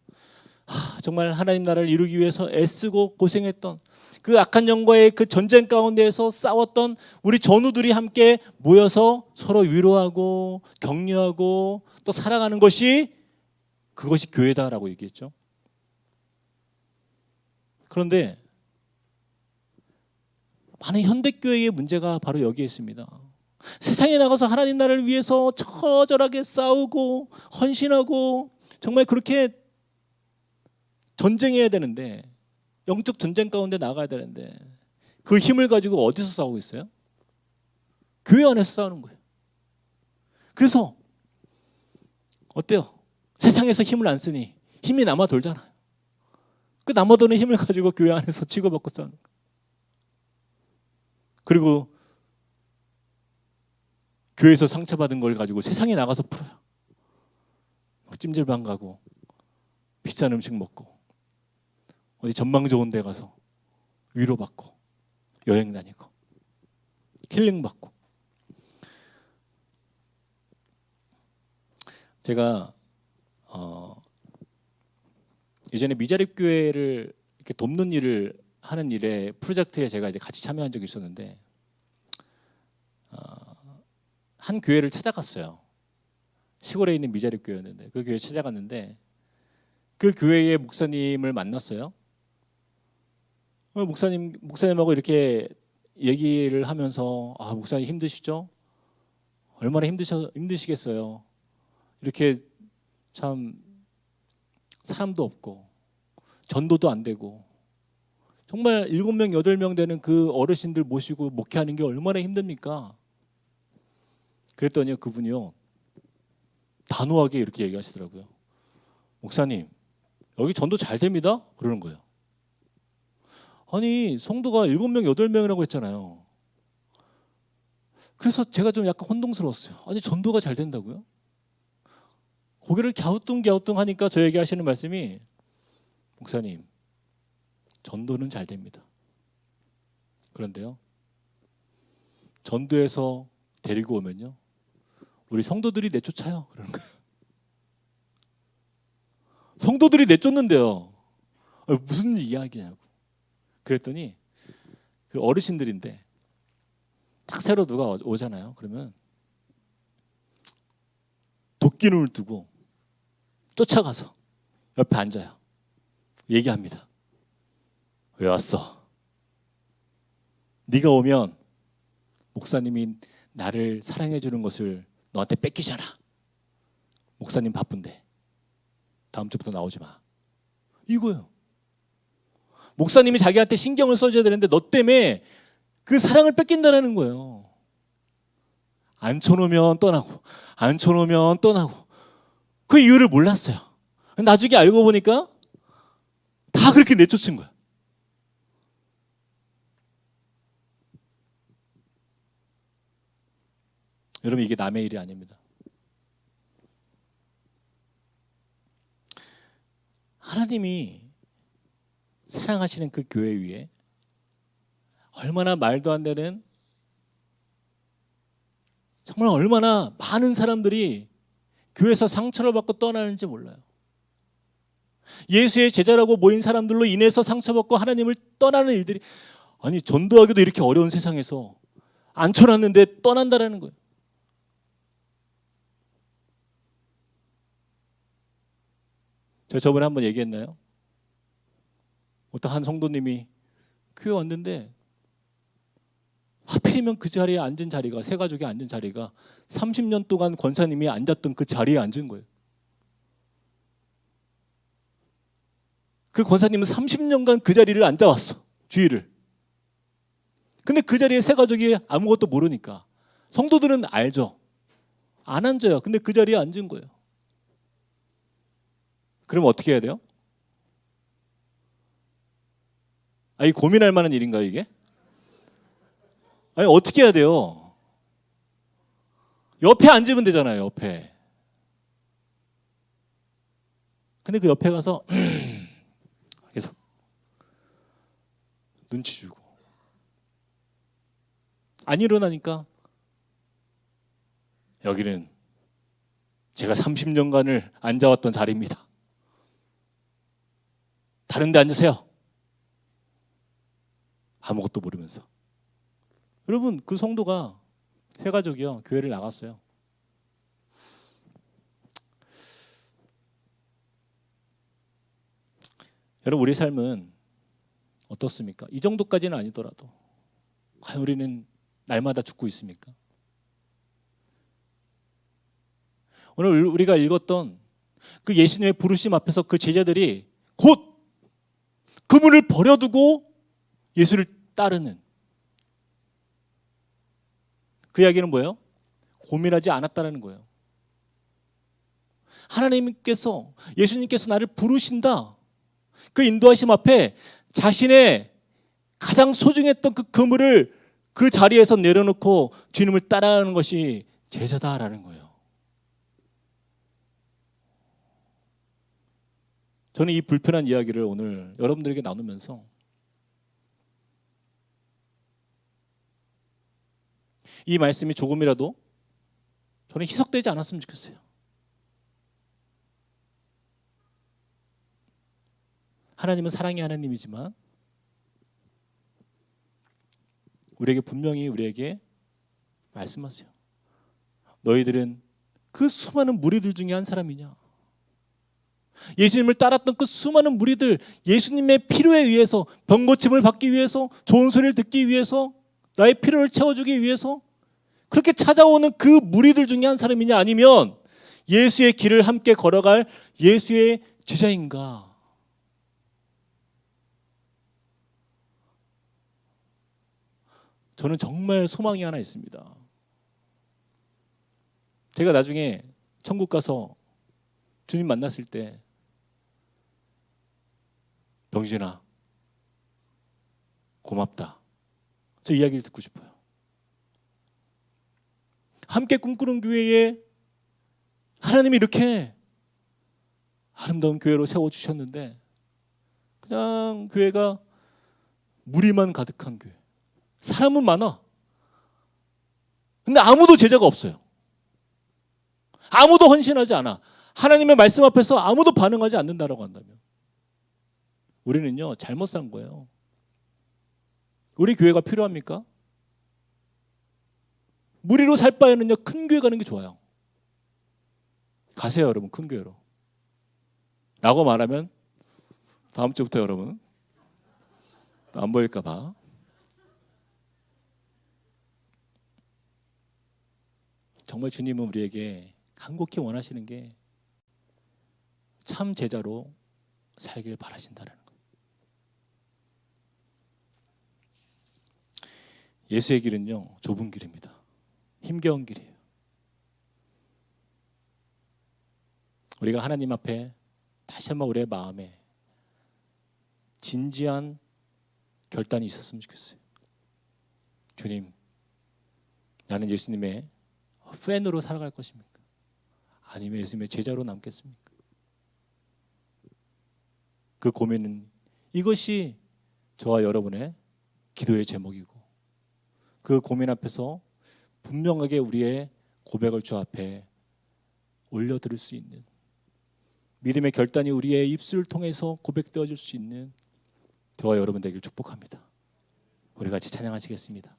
Speaker 1: 정말 하나님 나라를 이루기 위해서 애쓰고 고생했던 그 악한 영과의 그 전쟁 가운데에서 싸웠던 우리 전우들이 함께 모여서 서로 위로하고 격려하고 또 사랑하는 것이, 그것이 교회다라고 얘기했죠. 그런데 많은 현대교회의 문제가 바로 여기에 있습니다. 세상에 나가서 하나님 나라를 위해서 처절하게 싸우고 헌신하고 정말 그렇게 전쟁해야 되는데, 영적 전쟁 가운데 나가야 되는데 그 힘을 가지고 어디서 싸우고 있어요? 교회 안에서 싸우는 거예요. 그래서 어때요? 세상에서 힘을 안 쓰니 힘이 남아 돌잖아요. 그 남아도는 힘을 가지고 교회 안에서 치고받고 싸우는 거예요. 그리고 교회에서 상처받은 걸 가지고 세상에 나가서 풀어요. 찜질방 가고 비싼 음식 먹고 어디 전망 좋은 데 가서 위로받고 여행 다니고 힐링받고. 제가 예전에 미자립 교회를 이렇게 돕는 일을 하는 일에 프로젝트에 제가 이제 같이 참여한 적이 있었는데 한 교회를 찾아갔어요. 시골에 있는 미자립 교회였는데 그 교회 찾아갔는데 그 교회의 목사님을 만났어요. 목사님하고 이렇게 얘기를 하면서 목사님 힘드시죠? 얼마나 힘드시겠어요. 이렇게 참 사람도 없고 전도도 안 되고 정말 7명, 8명 되는 그 어르신들 모시고 목회하는 게 얼마나 힘듭니까? 그랬더니 그분이요 단호하게 이렇게 얘기하시더라고요. 목사님, 여기 전도 잘 됩니다. 그러는 거예요. 아니 성도가 7명, 8명이라고 했잖아요. 그래서 제가 좀 약간 혼동스러웠어요. 아니 전도가 잘 된다고요? 고개를 갸우뚱갸우뚱 하니까 저에게 하시는 말씀이 목사님, 전도는 잘 됩니다. 그런데요, 전도해서 데리고 오면요, 우리 성도들이 내쫓아요. 그러는 거예요. 성도들이 내쫓는데요. 무슨 이야기냐고. 그랬더니 그 어르신들인데 딱 새로 누가 오잖아요. 그러면 도끼눈을 두고 쫓아가서 옆에 앉아요. 얘기합니다. 왜 왔어? 네가 오면 목사님이 나를 사랑해 주는 것을 너한테 뺏기잖아. 목사님 바쁜데 다음 주부터 나오지 마. 이거예요. 목사님이 자기한테 신경을 써줘야 되는데 너 때문에 그 사랑을 뺏긴다는 거예요. 앉혀놓으면 떠나고 앉혀놓으면 떠나고 그 이유를 몰랐어요. 나중에 알고 보니까 다 그렇게 내쫓은 거야. 여러분 이게 남의 일이 아닙니다. 하나님이 사랑하시는 그 교회 위에 얼마나 말도 안 되는 정말 얼마나 많은 사람들이 교회에서 상처를 받고 떠나는지 몰라요. 예수의 제자라고 모인 사람들로 인해서 상처받고 하나님을 떠나는 일들이 아니 전도하기도 이렇게 어려운 세상에서 앉혀놨는데 떠난다라는 거예요. 제가 저번에 한번 얘기했나요? 어떤 한 성도님이 교회 왔는데 하필이면 그 자리에 앉은 자리가 세 가족이 앉은 자리가 30년 동안 권사님이 앉았던 그 자리에 앉은 거예요. 그 권사님은 30년간 그 자리를 앉아왔어. 주일을. 근데 그 자리에 세 가족이 아무것도 모르니까 성도들은 알죠. 안 앉아요. 근데 그 자리에 앉은 거예요. 그럼 어떻게 해야 돼요? 아니 고민할 만한 일인가요 이게? 아니 어떻게 해야 돼요? 옆에 앉으면 되잖아요. 옆에. 근데 그 옆에 가서 계속 눈치 주고 안 일어나니까 여기는 제가 30년간을 앉아왔던 자리입니다. 다른 데 앉으세요. 아무것도 모르면서. 여러분 그 성도가 세 가족이요 교회를 나갔어요. 여러분 우리 삶은 어떻습니까? 이 정도까지는 아니더라도 과연 우리는 날마다 죽고 있습니까? 오늘 우리가 읽었던 그 예수님의 부르심 앞에서 그 제자들이 곧 그분을 버려두고 예수를 따르는 그 이야기는 뭐예요? 고민하지 않았다는 거예요. 하나님께서, 예수님께서 나를 부르신다. 그 인도하심 앞에 자신의 가장 소중했던 그 그물을 그 자리에서 내려놓고 주님을 따라가는 것이 제자다라는 거예요. 저는 이 불편한 이야기를 오늘 여러분들에게 나누면서 이 말씀이 조금이라도 저는 희석되지 않았으면 좋겠어요. 하나님은 사랑의 하나님이지만 분명히 우리에게 말씀하세요. 너희들은 그 수많은 무리들 중에 한 사람이냐? 예수님을 따랐던 그 수많은 무리들, 예수님의 필요에 의해서, 병고침을 받기 위해서, 좋은 소리를 듣기 위해서, 나의 필요를 채워주기 위해서 그렇게 찾아오는 그 무리들 중에 한 사람이냐? 아니면 예수의 길을 함께 걸어갈 예수의 제자인가? 저는 정말 소망이 하나 있습니다. 제가 나중에 천국 가서 주님 만났을 때 병진아 고맙다, 저 이야기를 듣고 싶어요. 함께 꿈꾸는 교회에 하나님이 이렇게 아름다운 교회로 세워주셨는데 그냥 교회가 무리만 가득한 교회, 사람은 많아. 근데 아무도 제자가 없어요. 아무도 헌신하지 않아. 하나님의 말씀 앞에서 아무도 반응하지 않는다라고 한다면 우리는요 잘못 산 거예요. 우리 교회가 필요합니까? 무리로 살 바에는요 큰 교회 가는 게 좋아요. 가세요 여러분, 큰 교회로 라고 말하면 다음 주부터 여러분 안 보일까 봐 정말 주님은 우리에게 간곡히 원하시는 게 참 제자로 살길 바라신다는 거예요. 예수의 길은요 좁은 길입니다. 힘겨운 길이에요. 우리가 하나님 앞에 다시 한번 우리의 마음에 진지한 결단이 있었으면 좋겠어요. 주님, 나는 예수님의 팬으로 살아갈 것입니까? 아니면 예수님의 제자로 남겠습니까? 그 고민은, 이것이 저와 여러분의 기도의 제목이고 그 고민 앞에서 분명하게 우리의 고백을 주 앞에 올려드릴 수 있는, 믿음의 결단이 우리의 입술을 통해서 고백되어질 수 있는 저와 여러분 되길 축복합니다. 우리 같이 찬양하시겠습니다.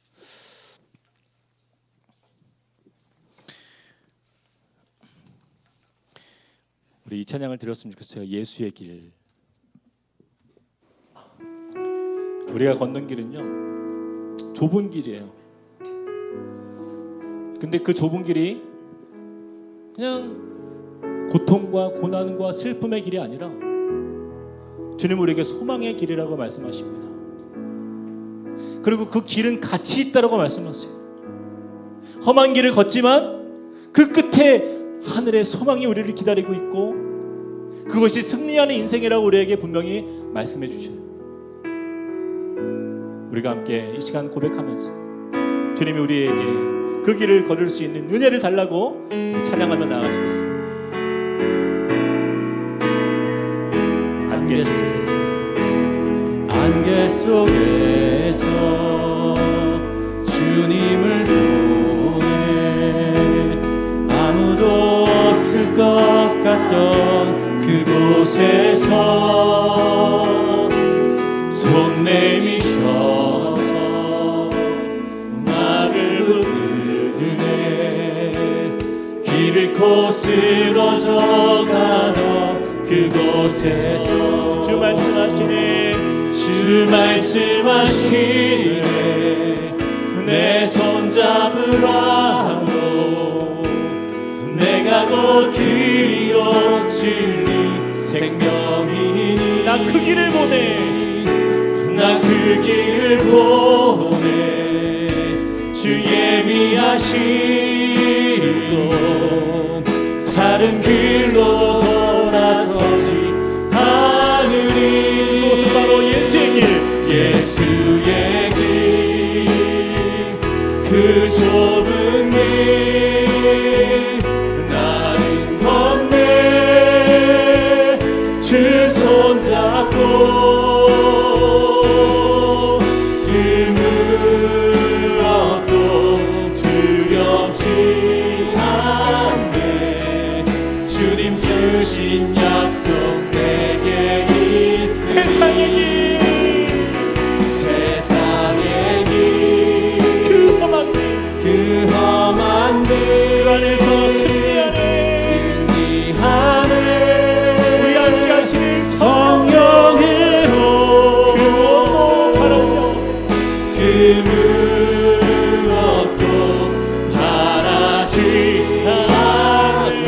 Speaker 1: 우리 이 찬양을 드렸으면 좋겠어요. 예수의 길. 우리가 걷는 길은요 좁은 길이에요. 근데 그 좁은 길이 그냥 고통과 고난과 슬픔의 길이 아니라 주님 우리에게 소망의 길이라고 말씀하십니다. 그리고 그 길은 가치 있다라고 말씀하세요. 험한 길을 걷지만 그 끝에 하늘의 소망이 우리를 기다리고 있고 그것이 승리하는 인생이라고 우리에게 분명히 말씀해 주셔요. 우리가 함께 이 시간 고백하면서 주님이 우리에게 그 길을 걸을 수 있는 은혜를 달라고 찬양하며 나아가시겠습니다.
Speaker 2: 안개 속에서 주님을 보내 아무도 없을 것 같던 그곳에서 손 내미셔서 나를 붙드네 길 잃고 쓰러져 가던 그곳에서
Speaker 1: 주 말씀하시네,
Speaker 2: 주 말씀하시네 내 손 잡으라고 내가 곧 길이요 진리 생명이니
Speaker 1: 나 그 길을 보내,
Speaker 2: 나 그 길을 보내 주 예비하신 도 다른 길로 돌아서지 않으리.
Speaker 1: 그것은 바로 예수의 길,
Speaker 2: 예수의 길, 그 좁은 길 나는 건네 주 손잡고 주신 약속 내게 있으니
Speaker 1: 세상의 길,
Speaker 2: 세상의 길,
Speaker 1: 그 험한 길,
Speaker 2: 그 험한 길,
Speaker 1: 그 안에서 승리하네. 우리 함께 하시는
Speaker 2: 성령으로
Speaker 1: 그 무엇도 바라죠.
Speaker 2: 그 무엇도 바라지 않네.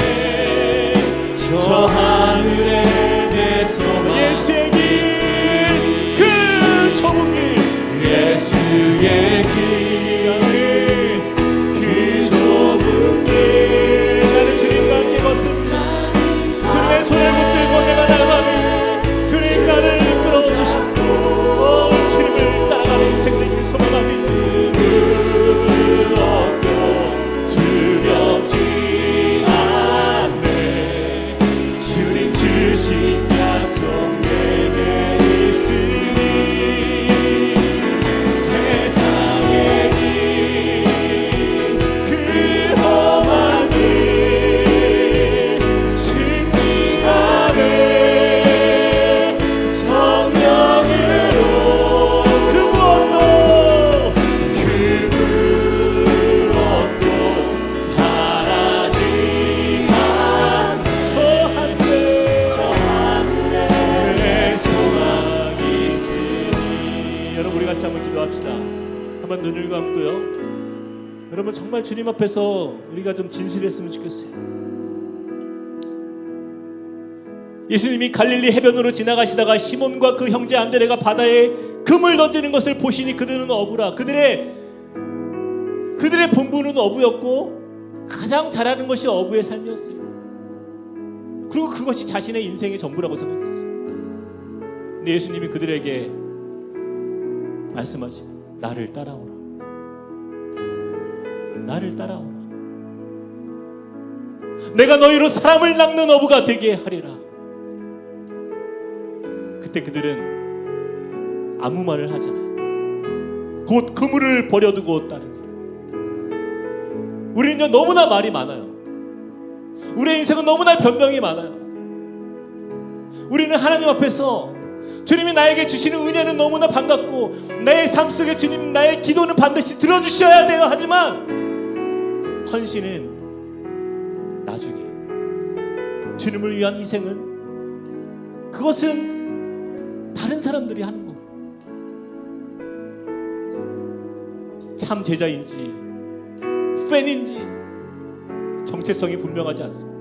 Speaker 2: 저 하늘에 내 소망
Speaker 1: 예수의 길, 그 좁은 길,
Speaker 2: 예수의 길, 그 좁은 길
Speaker 1: 나는 주님과 함께 걷습니다. 주님의 손을 붙들고 내가 나가면 주님 나를 이끌어 주시고 주님을 따라가는 인생 되길 소망합니다.
Speaker 2: 무엇도 두렵지 않네. 주님 주신 약속 내게 있으니 세상의 길, 그 험한 길 승리하네. 성령으로
Speaker 1: 그 무엇도
Speaker 2: 바라지 않네.
Speaker 1: 저 하늘에
Speaker 2: 내 소망이 있으니.
Speaker 1: 여러분 우리 같이 한번 기도합시다. 한번 눈을 감고요. 여러분 정말 주님 앞에서 우리가 좀 진실했으면 좋겠어요. 예수님이 갈릴리 해변으로 지나가시다가 시몬과 그 형제 안드레가 바다에 금을 던지는 것을 보시니 그들은 어부라. 그들의 본분은 어부였고 가장 잘하는 것이 어부의 삶이었어요. 그리고 그것이 자신의 인생의 전부라고 생각했어요. 근데 예수님이 그들에게 말씀하시고 나를 따라오라. 나를 따라오라. 내가 너희로 사람을 낚는 어부가 되게 하리라. 그때 그들은 아무 말을 하잖아요. 곧 그물을 버려두고 따르니라. 우리는요 너무나 말이 많아요. 우리의 인생은 너무나 변명이 많아요. 우리는 하나님 앞에서 주님이 나에게 주시는 은혜는 너무나 반갑고 나의 삶 속에 주님 나의 기도는 반드시 들어주셔야 돼요. 하지만 헌신은 나중에, 주님을 위한 희생은 그것은 다른 사람들이 하는 거. 참 제자인지 팬인지 정체성이 분명하지 않습니다.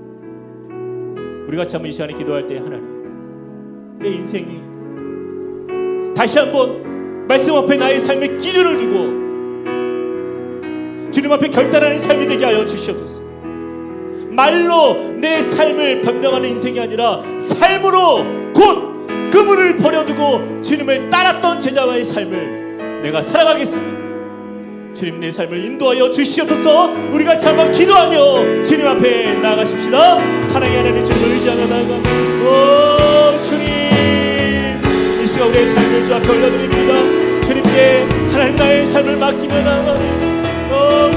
Speaker 1: 우리 같이 한번 이 시간에 기도할 때 하나님, 내 인생이 다시 한번 말씀 앞에 나의 삶의 기준을 두고 주님 앞에 결단하는 삶이 되게 하여 주시옵소서. 말로 내 삶을 변명하는 인생이 아니라 삶으로 곧 그물을 버려두고 주님을 따랐던 제자와의 삶을 내가 살아가겠습니다. 주님 내 삶을 인도하여 주시옵소서. 우리 같이 한번 기도하며 주님 앞에 나아가십시다. 사랑의 하나님 주님을 의지하며 나아갑니다. 오 주님, 이 시간 우리의 삶을 주 앞에 올려드립니다. 주님께 하나님 나의 삶을 맡기며 나아갑니다.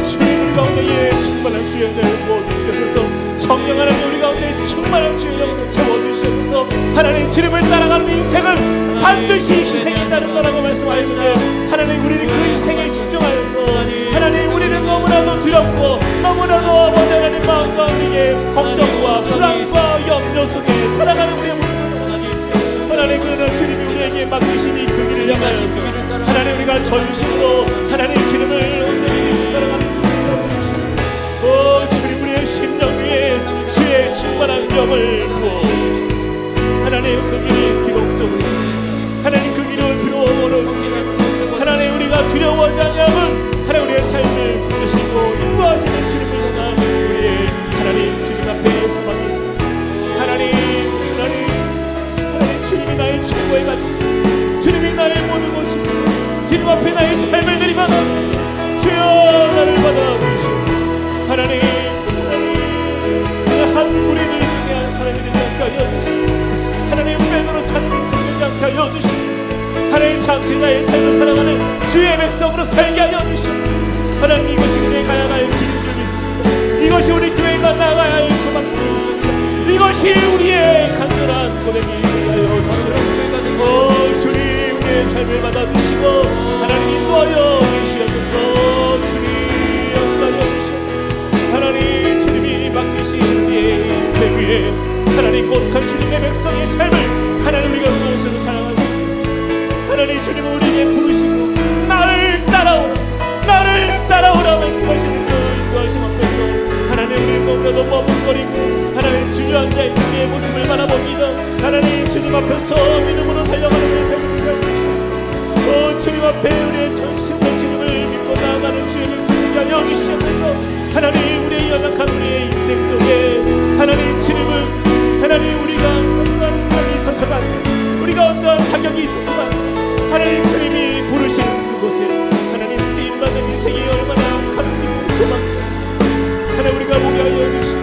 Speaker 1: 주님 우리 가운데에 충만한 주의 은혜를 부어주시옵소서. 성령 하나님 우리 가운데 충만한 주의 영을 채워주시옵소서. 하나님 주님을 따라가는 인생은 반드시 희생이 있다는 거라고 말씀하였는데 하나님 우리는 그 희생에 집중하여서 하나님 우리는 너무나도 두렵고 너무나도 아버지 하나님 마음과 우리의 걱정과 불안과 염려 속에 살아가는 우리의 모습을 하나님, 그러나 주님이 우리에게 맡기신 이 그 길을 향하여서 하나님 우리가 전심으로 하나님 주님을 온전히 따라가는 주님을 주시옵소서. 주님 우리의 심령 위에 주의 충만한 영을 부어주시옵소서. 하나님 그 길이 비록적으로 하나님 그 길을 비록으로 하나님 우리가 두려워하지 않냐면 하나님 우리의 삶을 주시고 인도하시는 주님을 향한 우리의 하나님 주님 앞에 소망이 주시옵소서. 하나님, 이것이 우리가 가야 할 길인 줄 믿습니다. 이것이 우리 교회가 나가야 할 소망인 줄 믿습니다. 이것이 우리의 간절한 고백이 되어 주시옵소서. 주님, 우리의 삶을 받아주시고 하나님 인도하여 계시옵소서. 주님, 역사하여 주시옵소서. 하나님, 주님이 맡기신 우리의 인생 위에 하나님 곧한 주님의 백성의 삶을 하나님 우리가 무엇으로 사랑하시옵소서. 하나님, 주님은 우리에게 부르시고 나를 따라오라 말씀하시는 그 인도하심 앞에서 하나님, 우리를 너무나도 머뭇거리고 하나님 주저앉아 있는 우리의 모습을 바라봅니다. 하나님, 주님 앞에서 믿음으로 달려가는 우리의 삶을 위하여 주님 앞에 우리의 전심과 주님을 믿고 나아가는 주의 백성을 하여 주시옵소서. 하나님, 우리의 연약한 우리의 인생 속에 하나님, 주님은 하나님 우리가 어떠한 능력이 있어서가 우리가 어떠한 자격이 있어서가 하나님, 주님이 부르시는 그곳에 하나님 쓰임받는 인생이 얼마나 감지고 소망입니다. 하나님, 우리가 보게 하여 주시고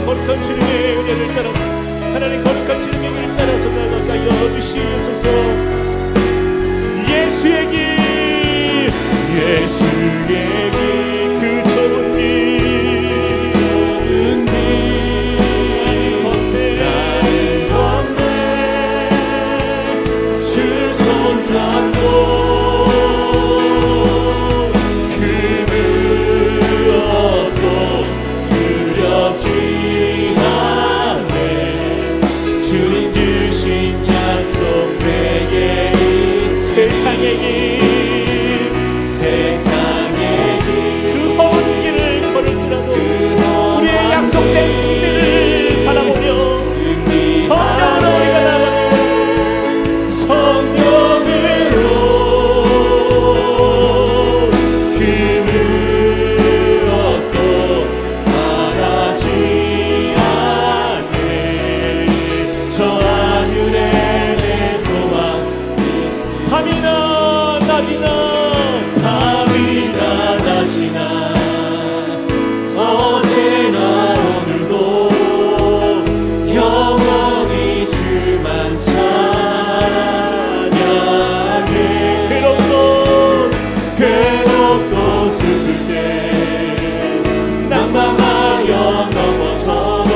Speaker 1: 거룩한 주님의 은혜를 따라서 하나님, 거룩한 주님의 은혜를 따라서 나아가게 하여 주시옵소서. 예수의 길, 예수의 길, 그 좁은 길, 세상의 길, 그 험한 길을 걸을지라도 우리의 약속된 승리를 바라보며 성령으로 우리가 나아갑니다. 성령으로 금을 얻고 바라지 않네. 저 하늘에 내 소망 밤이나 낮이나 어제나 오늘도 영원히 주만 찬양해. 괴롭고 슬플 때 난망하여 넘어져도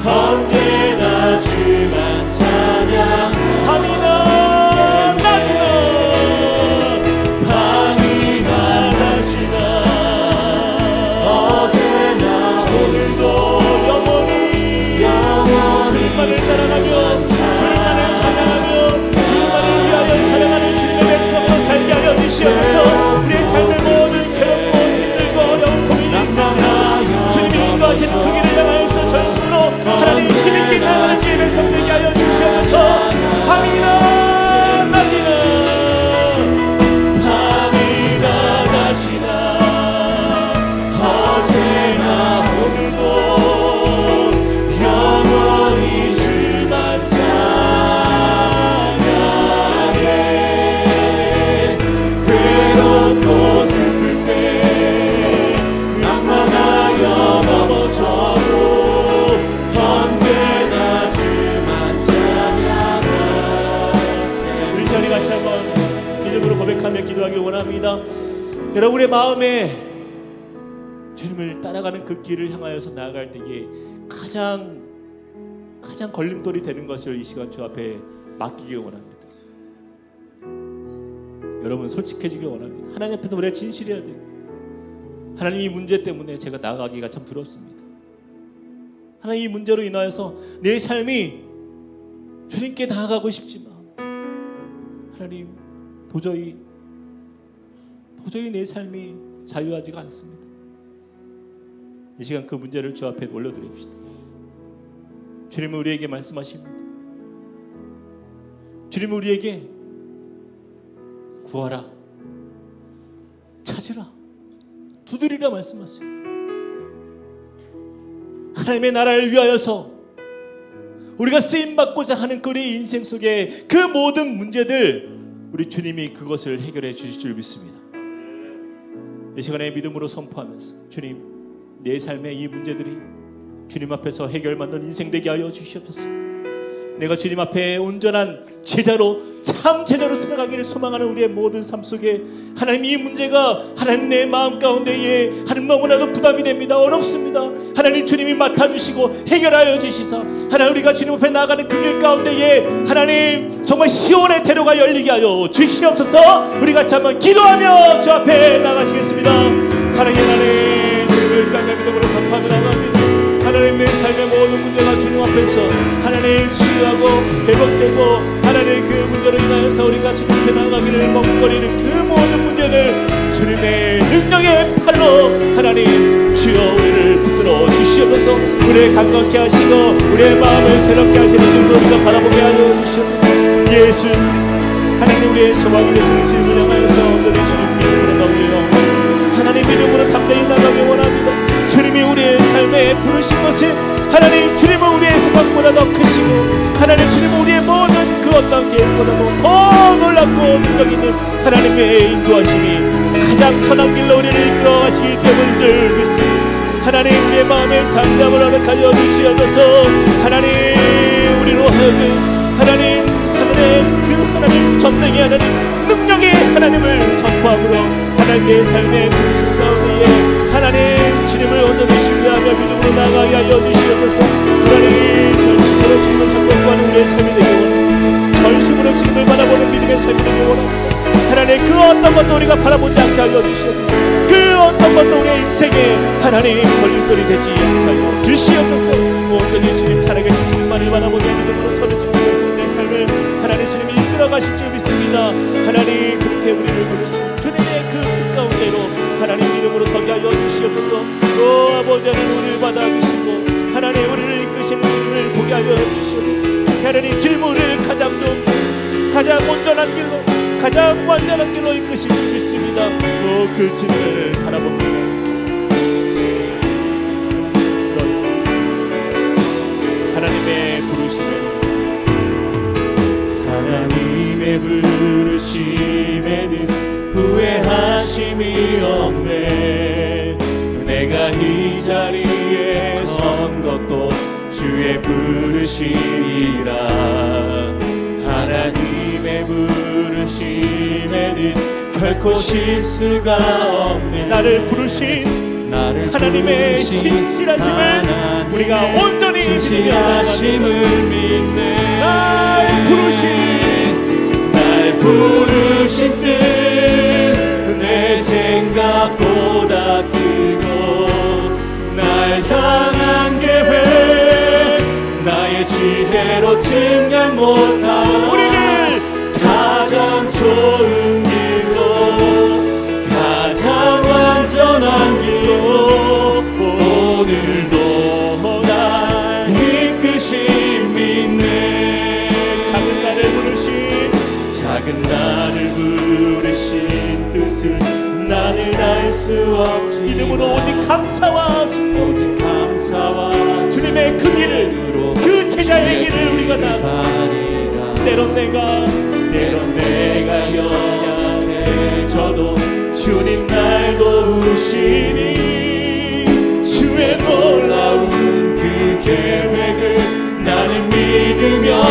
Speaker 1: 언제나 주만 찬양. 밤이나 주님만을 사랑하며 주님만을 찬양하며 주님만을 위하여 찬양하는 주님의 백성으로 살게 하여 주시옵소서. 우리의 삶의 모든 괴롭고 힘들고 어려운 고민이 있을지라도 주님이 인도하시는 그 길을 향하여서 전심으로 하나님 힘있게 나아가는 주의 백성 되게 하여 주시옵소서. 밤이나 낮이나 어제나 오늘도 영원히 주만 찬양해. 괴롭고 슬플 때 낙망하여 넘어져도 언제나 주만 찬양해. 우리 자리 다시 한번 믿음으로 고백하며 기도하길 원합니다. 여러분의 마음에 주님을 따라가는 그 길을 향하여서 나아갈 때에 가장 걸림돌이 되는 것을 이 시간 주 앞에 맡기길 원합니다. 여러분, 솔직해지길 원합니다. 하나님 앞에서 우리가 진실해야 돼요. 하나님, 이 문제 때문에 제가 나아가기가 참 두렵습니다. 하나님, 이 문제로 인하여서 내 삶이 주님께 나아가고 싶지만 하나님, 도저히 내 삶이 자유하지가 않습니다. 이 시간 그 문제를 주 앞에 올려드립시다. 주님은 우리에게 말씀하십니다. 주님은 우리에게 구하라, 찾으라, 두드리라 말씀하세요. 하나님의 나라를 위하여서 우리가 쓰임받고자 하는 그 우리의 인생 속에 그 모든 문제들 우리 주님이 그것을 해결해 주실 줄 믿습니다. 이 시간에 믿음으로 선포하면서 주님, 내 삶의 이 문제들이 주님 앞에서 해결받는 인생 되게 하여 주시옵소서.
Speaker 3: 내가 주님 앞에 온전한 제자로, 참 제자로 살아가기를 소망하는 우리의 모든 삶 속에 하나님, 이 문제가 하나님 내 마음 가운데에 하나님 너무나도 부담이 됩니다. 어렵습니다. 하나님 주님이 맡아주시고 해결하여 주시사 하나님 우리가 주님 앞에 나아가는 그 길 가운데에 하나님 정말 시온의 대로가 열리게 하여 주시옵소서. 우리 같이 한번 기도하며 주 앞에 나가시겠습니다. 사랑의 하나님, 주님을 강한 믿음으로 선포하며 나갑니다. 하나님, 내 삶의 모든 문제가 주님 앞에서 하나님 치유하고 회복되고 하나님 그 문제로 인하여서 우리가 주님 앞에 나가기를 머뭇거리는 그 모든 문제를 주님의 능력의 팔로 하나님 주여 우리를 붙들어 주시옵소서. 우리를 강건케 하시고 우리의 마음을 새롭게 하시는 주님을 우리가 바라보게 하여 주시옵소서. 예수 그리스도 하나님, 우리의 소망이 되시는 주님을 향하여서 오늘의 주님 믿음으로 나오며 하나님 믿음으로 담대히 나가기 원합니다. 주님이 우리의 삶에 부르신 것이 하나님, 주님은 우리의 생각보다 더 크시고 하나님, 주님은 우리의 모든 그 어떤 계획보다도 더 놀랍고 능력 있는 하나님의 인도하심이 가장 선한 길로 우리를 이끌어 가시기 때문인 줄 믿습니다. 하나님, 우리의 마음에 담담을 허락하여 주시옵소서. 하나님, 우리로 하여금 하나님 하늘의 그 하나님 전능의 하나님 능력의 하나님을 선포함으로 하나님의 삶의 부르심 가운데에 하나님 주님을 온전히 신뢰하며 믿음으로 나아가게 하여 주시옵소서. 하나님, 전심으로 주님을 찾고 구하는 우리의 삶이 되기 원합니다. 전심으로 주님을 바라보는 믿음의 삶이 되기 원합니다. 하나님, 그 어떤 것도 우리가 바라보지 않게 하여 주시옵소서. 그 어떤 것도 우리의 인생에 하나님 걸림돌이 되지 않게 하여 주시옵소서. 온전히 주님 살아계신 주님만을 바라보며 믿음으로 서로 주님께서 내 삶을 하나님 주님이 이끌어가실 줄 믿습니다. 하나님, 그렇게 우리를 부르신 주님의 그 뜻 가운데로 하나님 믿음으로 서게 하여 주시옵소서. 오 아버지 하나님, 우리를 받아주시고 하나님 우리를 이끄시는 주님을 보게 하여 주시옵소서. 하나님, 주님 우리를 가장 좋은 가장 온전한 길로 가장 완전한 길로 이끄실 줄 믿습니다. 오 그 주님을 바라봅니다. 하나님의 부르심에는 후회하심이 없네. 내가 이 자리에 선 것도 주의 부르심이라. 하나님의 부르심에는 결코 실수가 없네. 나를 부르신 하나님의 신실하심을 우리가 온전히 믿네. 날 부르신 뜻 내 생각보다 크고 날 향한 계획 나의 지혜로 증명 못하고 우리를 가장 좋은 길로 가장 완전한 길로 오늘도 날 이끄심 믿네. 작은 나를 부르신 뜻을 나는 알 수 없지. 믿음으로 오직 감사와 주님의 그 길을 그 제자의 길을 우리가 나가리라. 때론 내가 연약해져도 주님 날 도우시니 주의 놀라운 그 계획을 나는 믿으며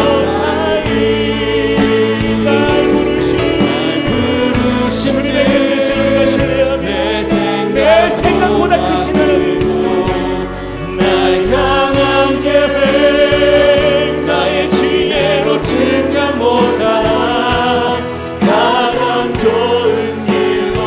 Speaker 3: 날 부르신 주님의 그 뜻을 우리가 신뢰하며 내 생각보다 크신 하나님 날 향한 계획 나의 지혜로 증명 못한 가장 좋은 길로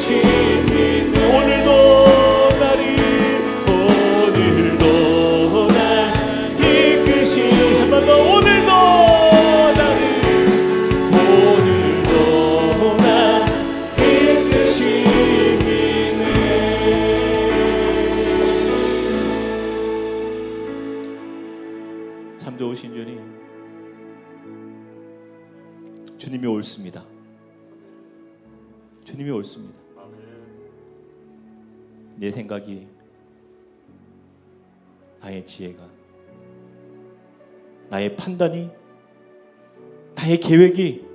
Speaker 2: 믿네
Speaker 3: 오늘도 나를 이끄시 한번 더 오늘도
Speaker 2: 날 이끄시네
Speaker 3: 참 좋으신 주님, 주님이 옳습니다. 주님이 옳습니다. 내 생각이, 나의 지혜가, 나의 판단이, 나의 계획이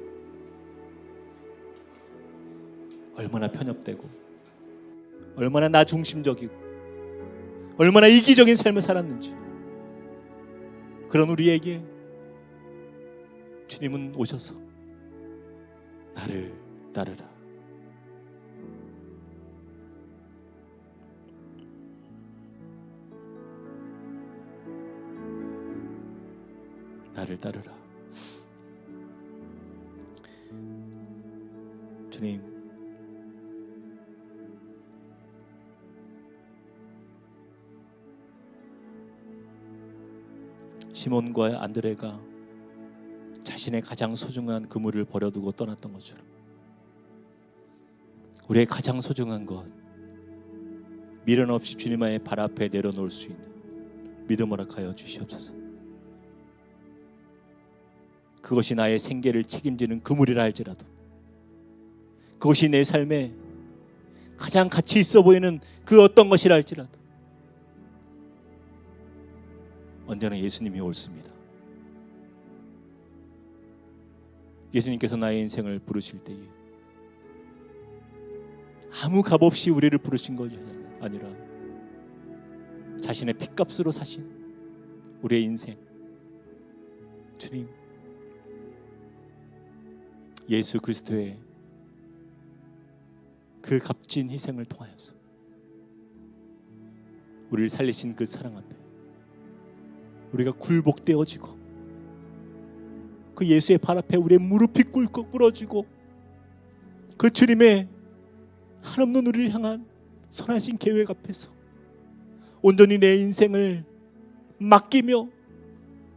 Speaker 3: 얼마나 편협되고 얼마나 나 중심적이고 얼마나 이기적인 삶을 살았는지, 그런 우리에게 주님은 오셔서 나를 따르라. 나를 따르라. 주님, 시몬과 안드레가 자신의 가장 소중한 그물을 버려두고 떠났던 것처럼 우리의 가장 소중한 것, 미련 없이 주님의 발 앞에 내려놓을 수 있는 믿음 허락하여 주시옵소서. 그것이 나의 생계를 책임지는 그물이라 할지라도, 그것이 내 삶에 가장 가치 있어 보이는 그 어떤 것이라 할지라도 언제나 예수님이 옳습니다. 예수님께서 나의 인생을 부르실 때에 아무 값 없이 우리를 부르신 것이 아니라 자신의 핏값으로 사신 우리의 인생, 주님, 예수 그리스도의 그 값진 희생을 통하여서 우리를 살리신 그 사랑 앞에 우리가 굴복되어지고 그 예수의 발 앞에 우리의 무릎이 꿇어지고 그 주님의 한없는 우리를 향한 선하신 계획 앞에서 온전히 내 인생을 맡기며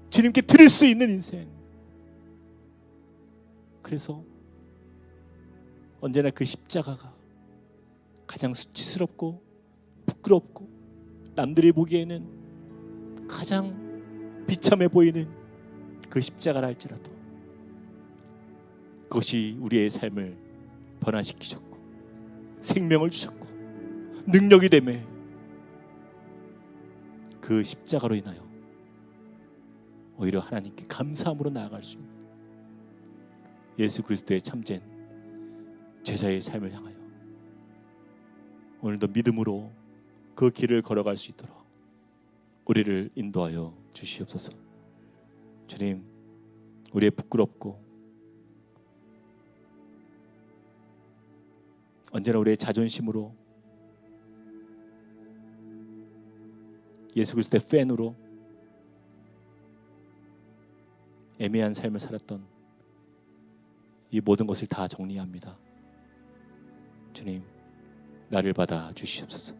Speaker 3: 주님께 드릴 수 있는 인생, 그래서 언제나 그 십자가가 가장 수치스럽고 부끄럽고 남들이 보기에는 가장 비참해 보이는 그 십자가라 할지라도 그것이 우리의 삶을 변화시키셨고 생명을 주셨고 능력이 되매 그 십자가로 인하여 오히려 하나님께 감사함으로 나아갈 수 있는 예수 그리스도의 참된 제자의 삶을 향하여 오늘도 믿음으로 그 길을 걸어갈 수 있도록 우리를 인도하여 주시옵소서. 주님, 우리의 부끄럽고 언제나 우리의 자존심으로 예수 그리스도의 팬으로 애매한 삶을 살았던 이 모든 것을 다 정리합니다. 주님, 나를 받아 주시옵소서.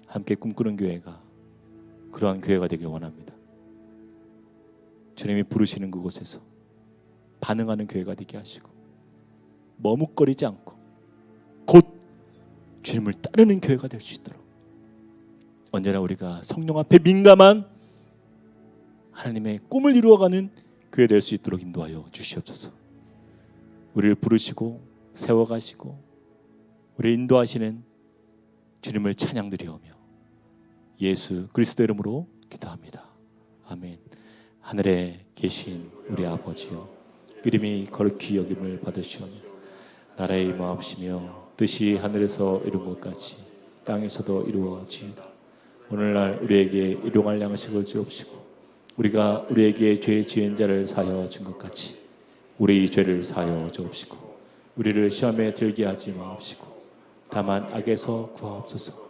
Speaker 3: 함께 꿈꾸는 교회가 그러한 교회가 되길 원합니다. 주님이 부르시는 그곳에서 반응하는 교회가 되게 하시고 머뭇거리지 않고 곧 주님을 따르는 교회가 될 수 있도록 언제나 우리가 성령 앞에 민감한 하나님의 꿈을 이루어가는 교회 될 수 있도록 인도하여 주시옵소서. 우리를 부르시고 세워가시고 우리를 인도하시는 주님을 찬양드리오며 예수 그리스도 이름으로 기도합니다. 아멘. 하늘에 계신 우리 아버지여, 이름이 거룩히 여김을 받으시오며 나라의 임하옵시며 뜻이 하늘에서 이룬 것 같이 땅에서도 이루어지이다. 오늘날 우리에게 일용할 양식을 주옵시고 우리가 우리에게 죄 지은 자를 사하여 준 것 같이 우리 죄를 사하여 주옵시고 우리를 시험에 들게 하지 마옵시고 다만 악에서 구하옵소서.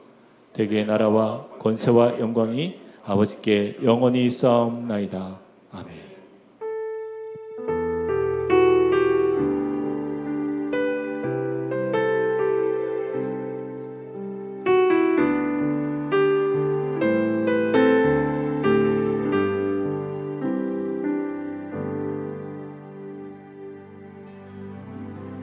Speaker 3: 대개 나라와 권세와 영광이 아버지께 영원히 있사옵나이다. 아멘.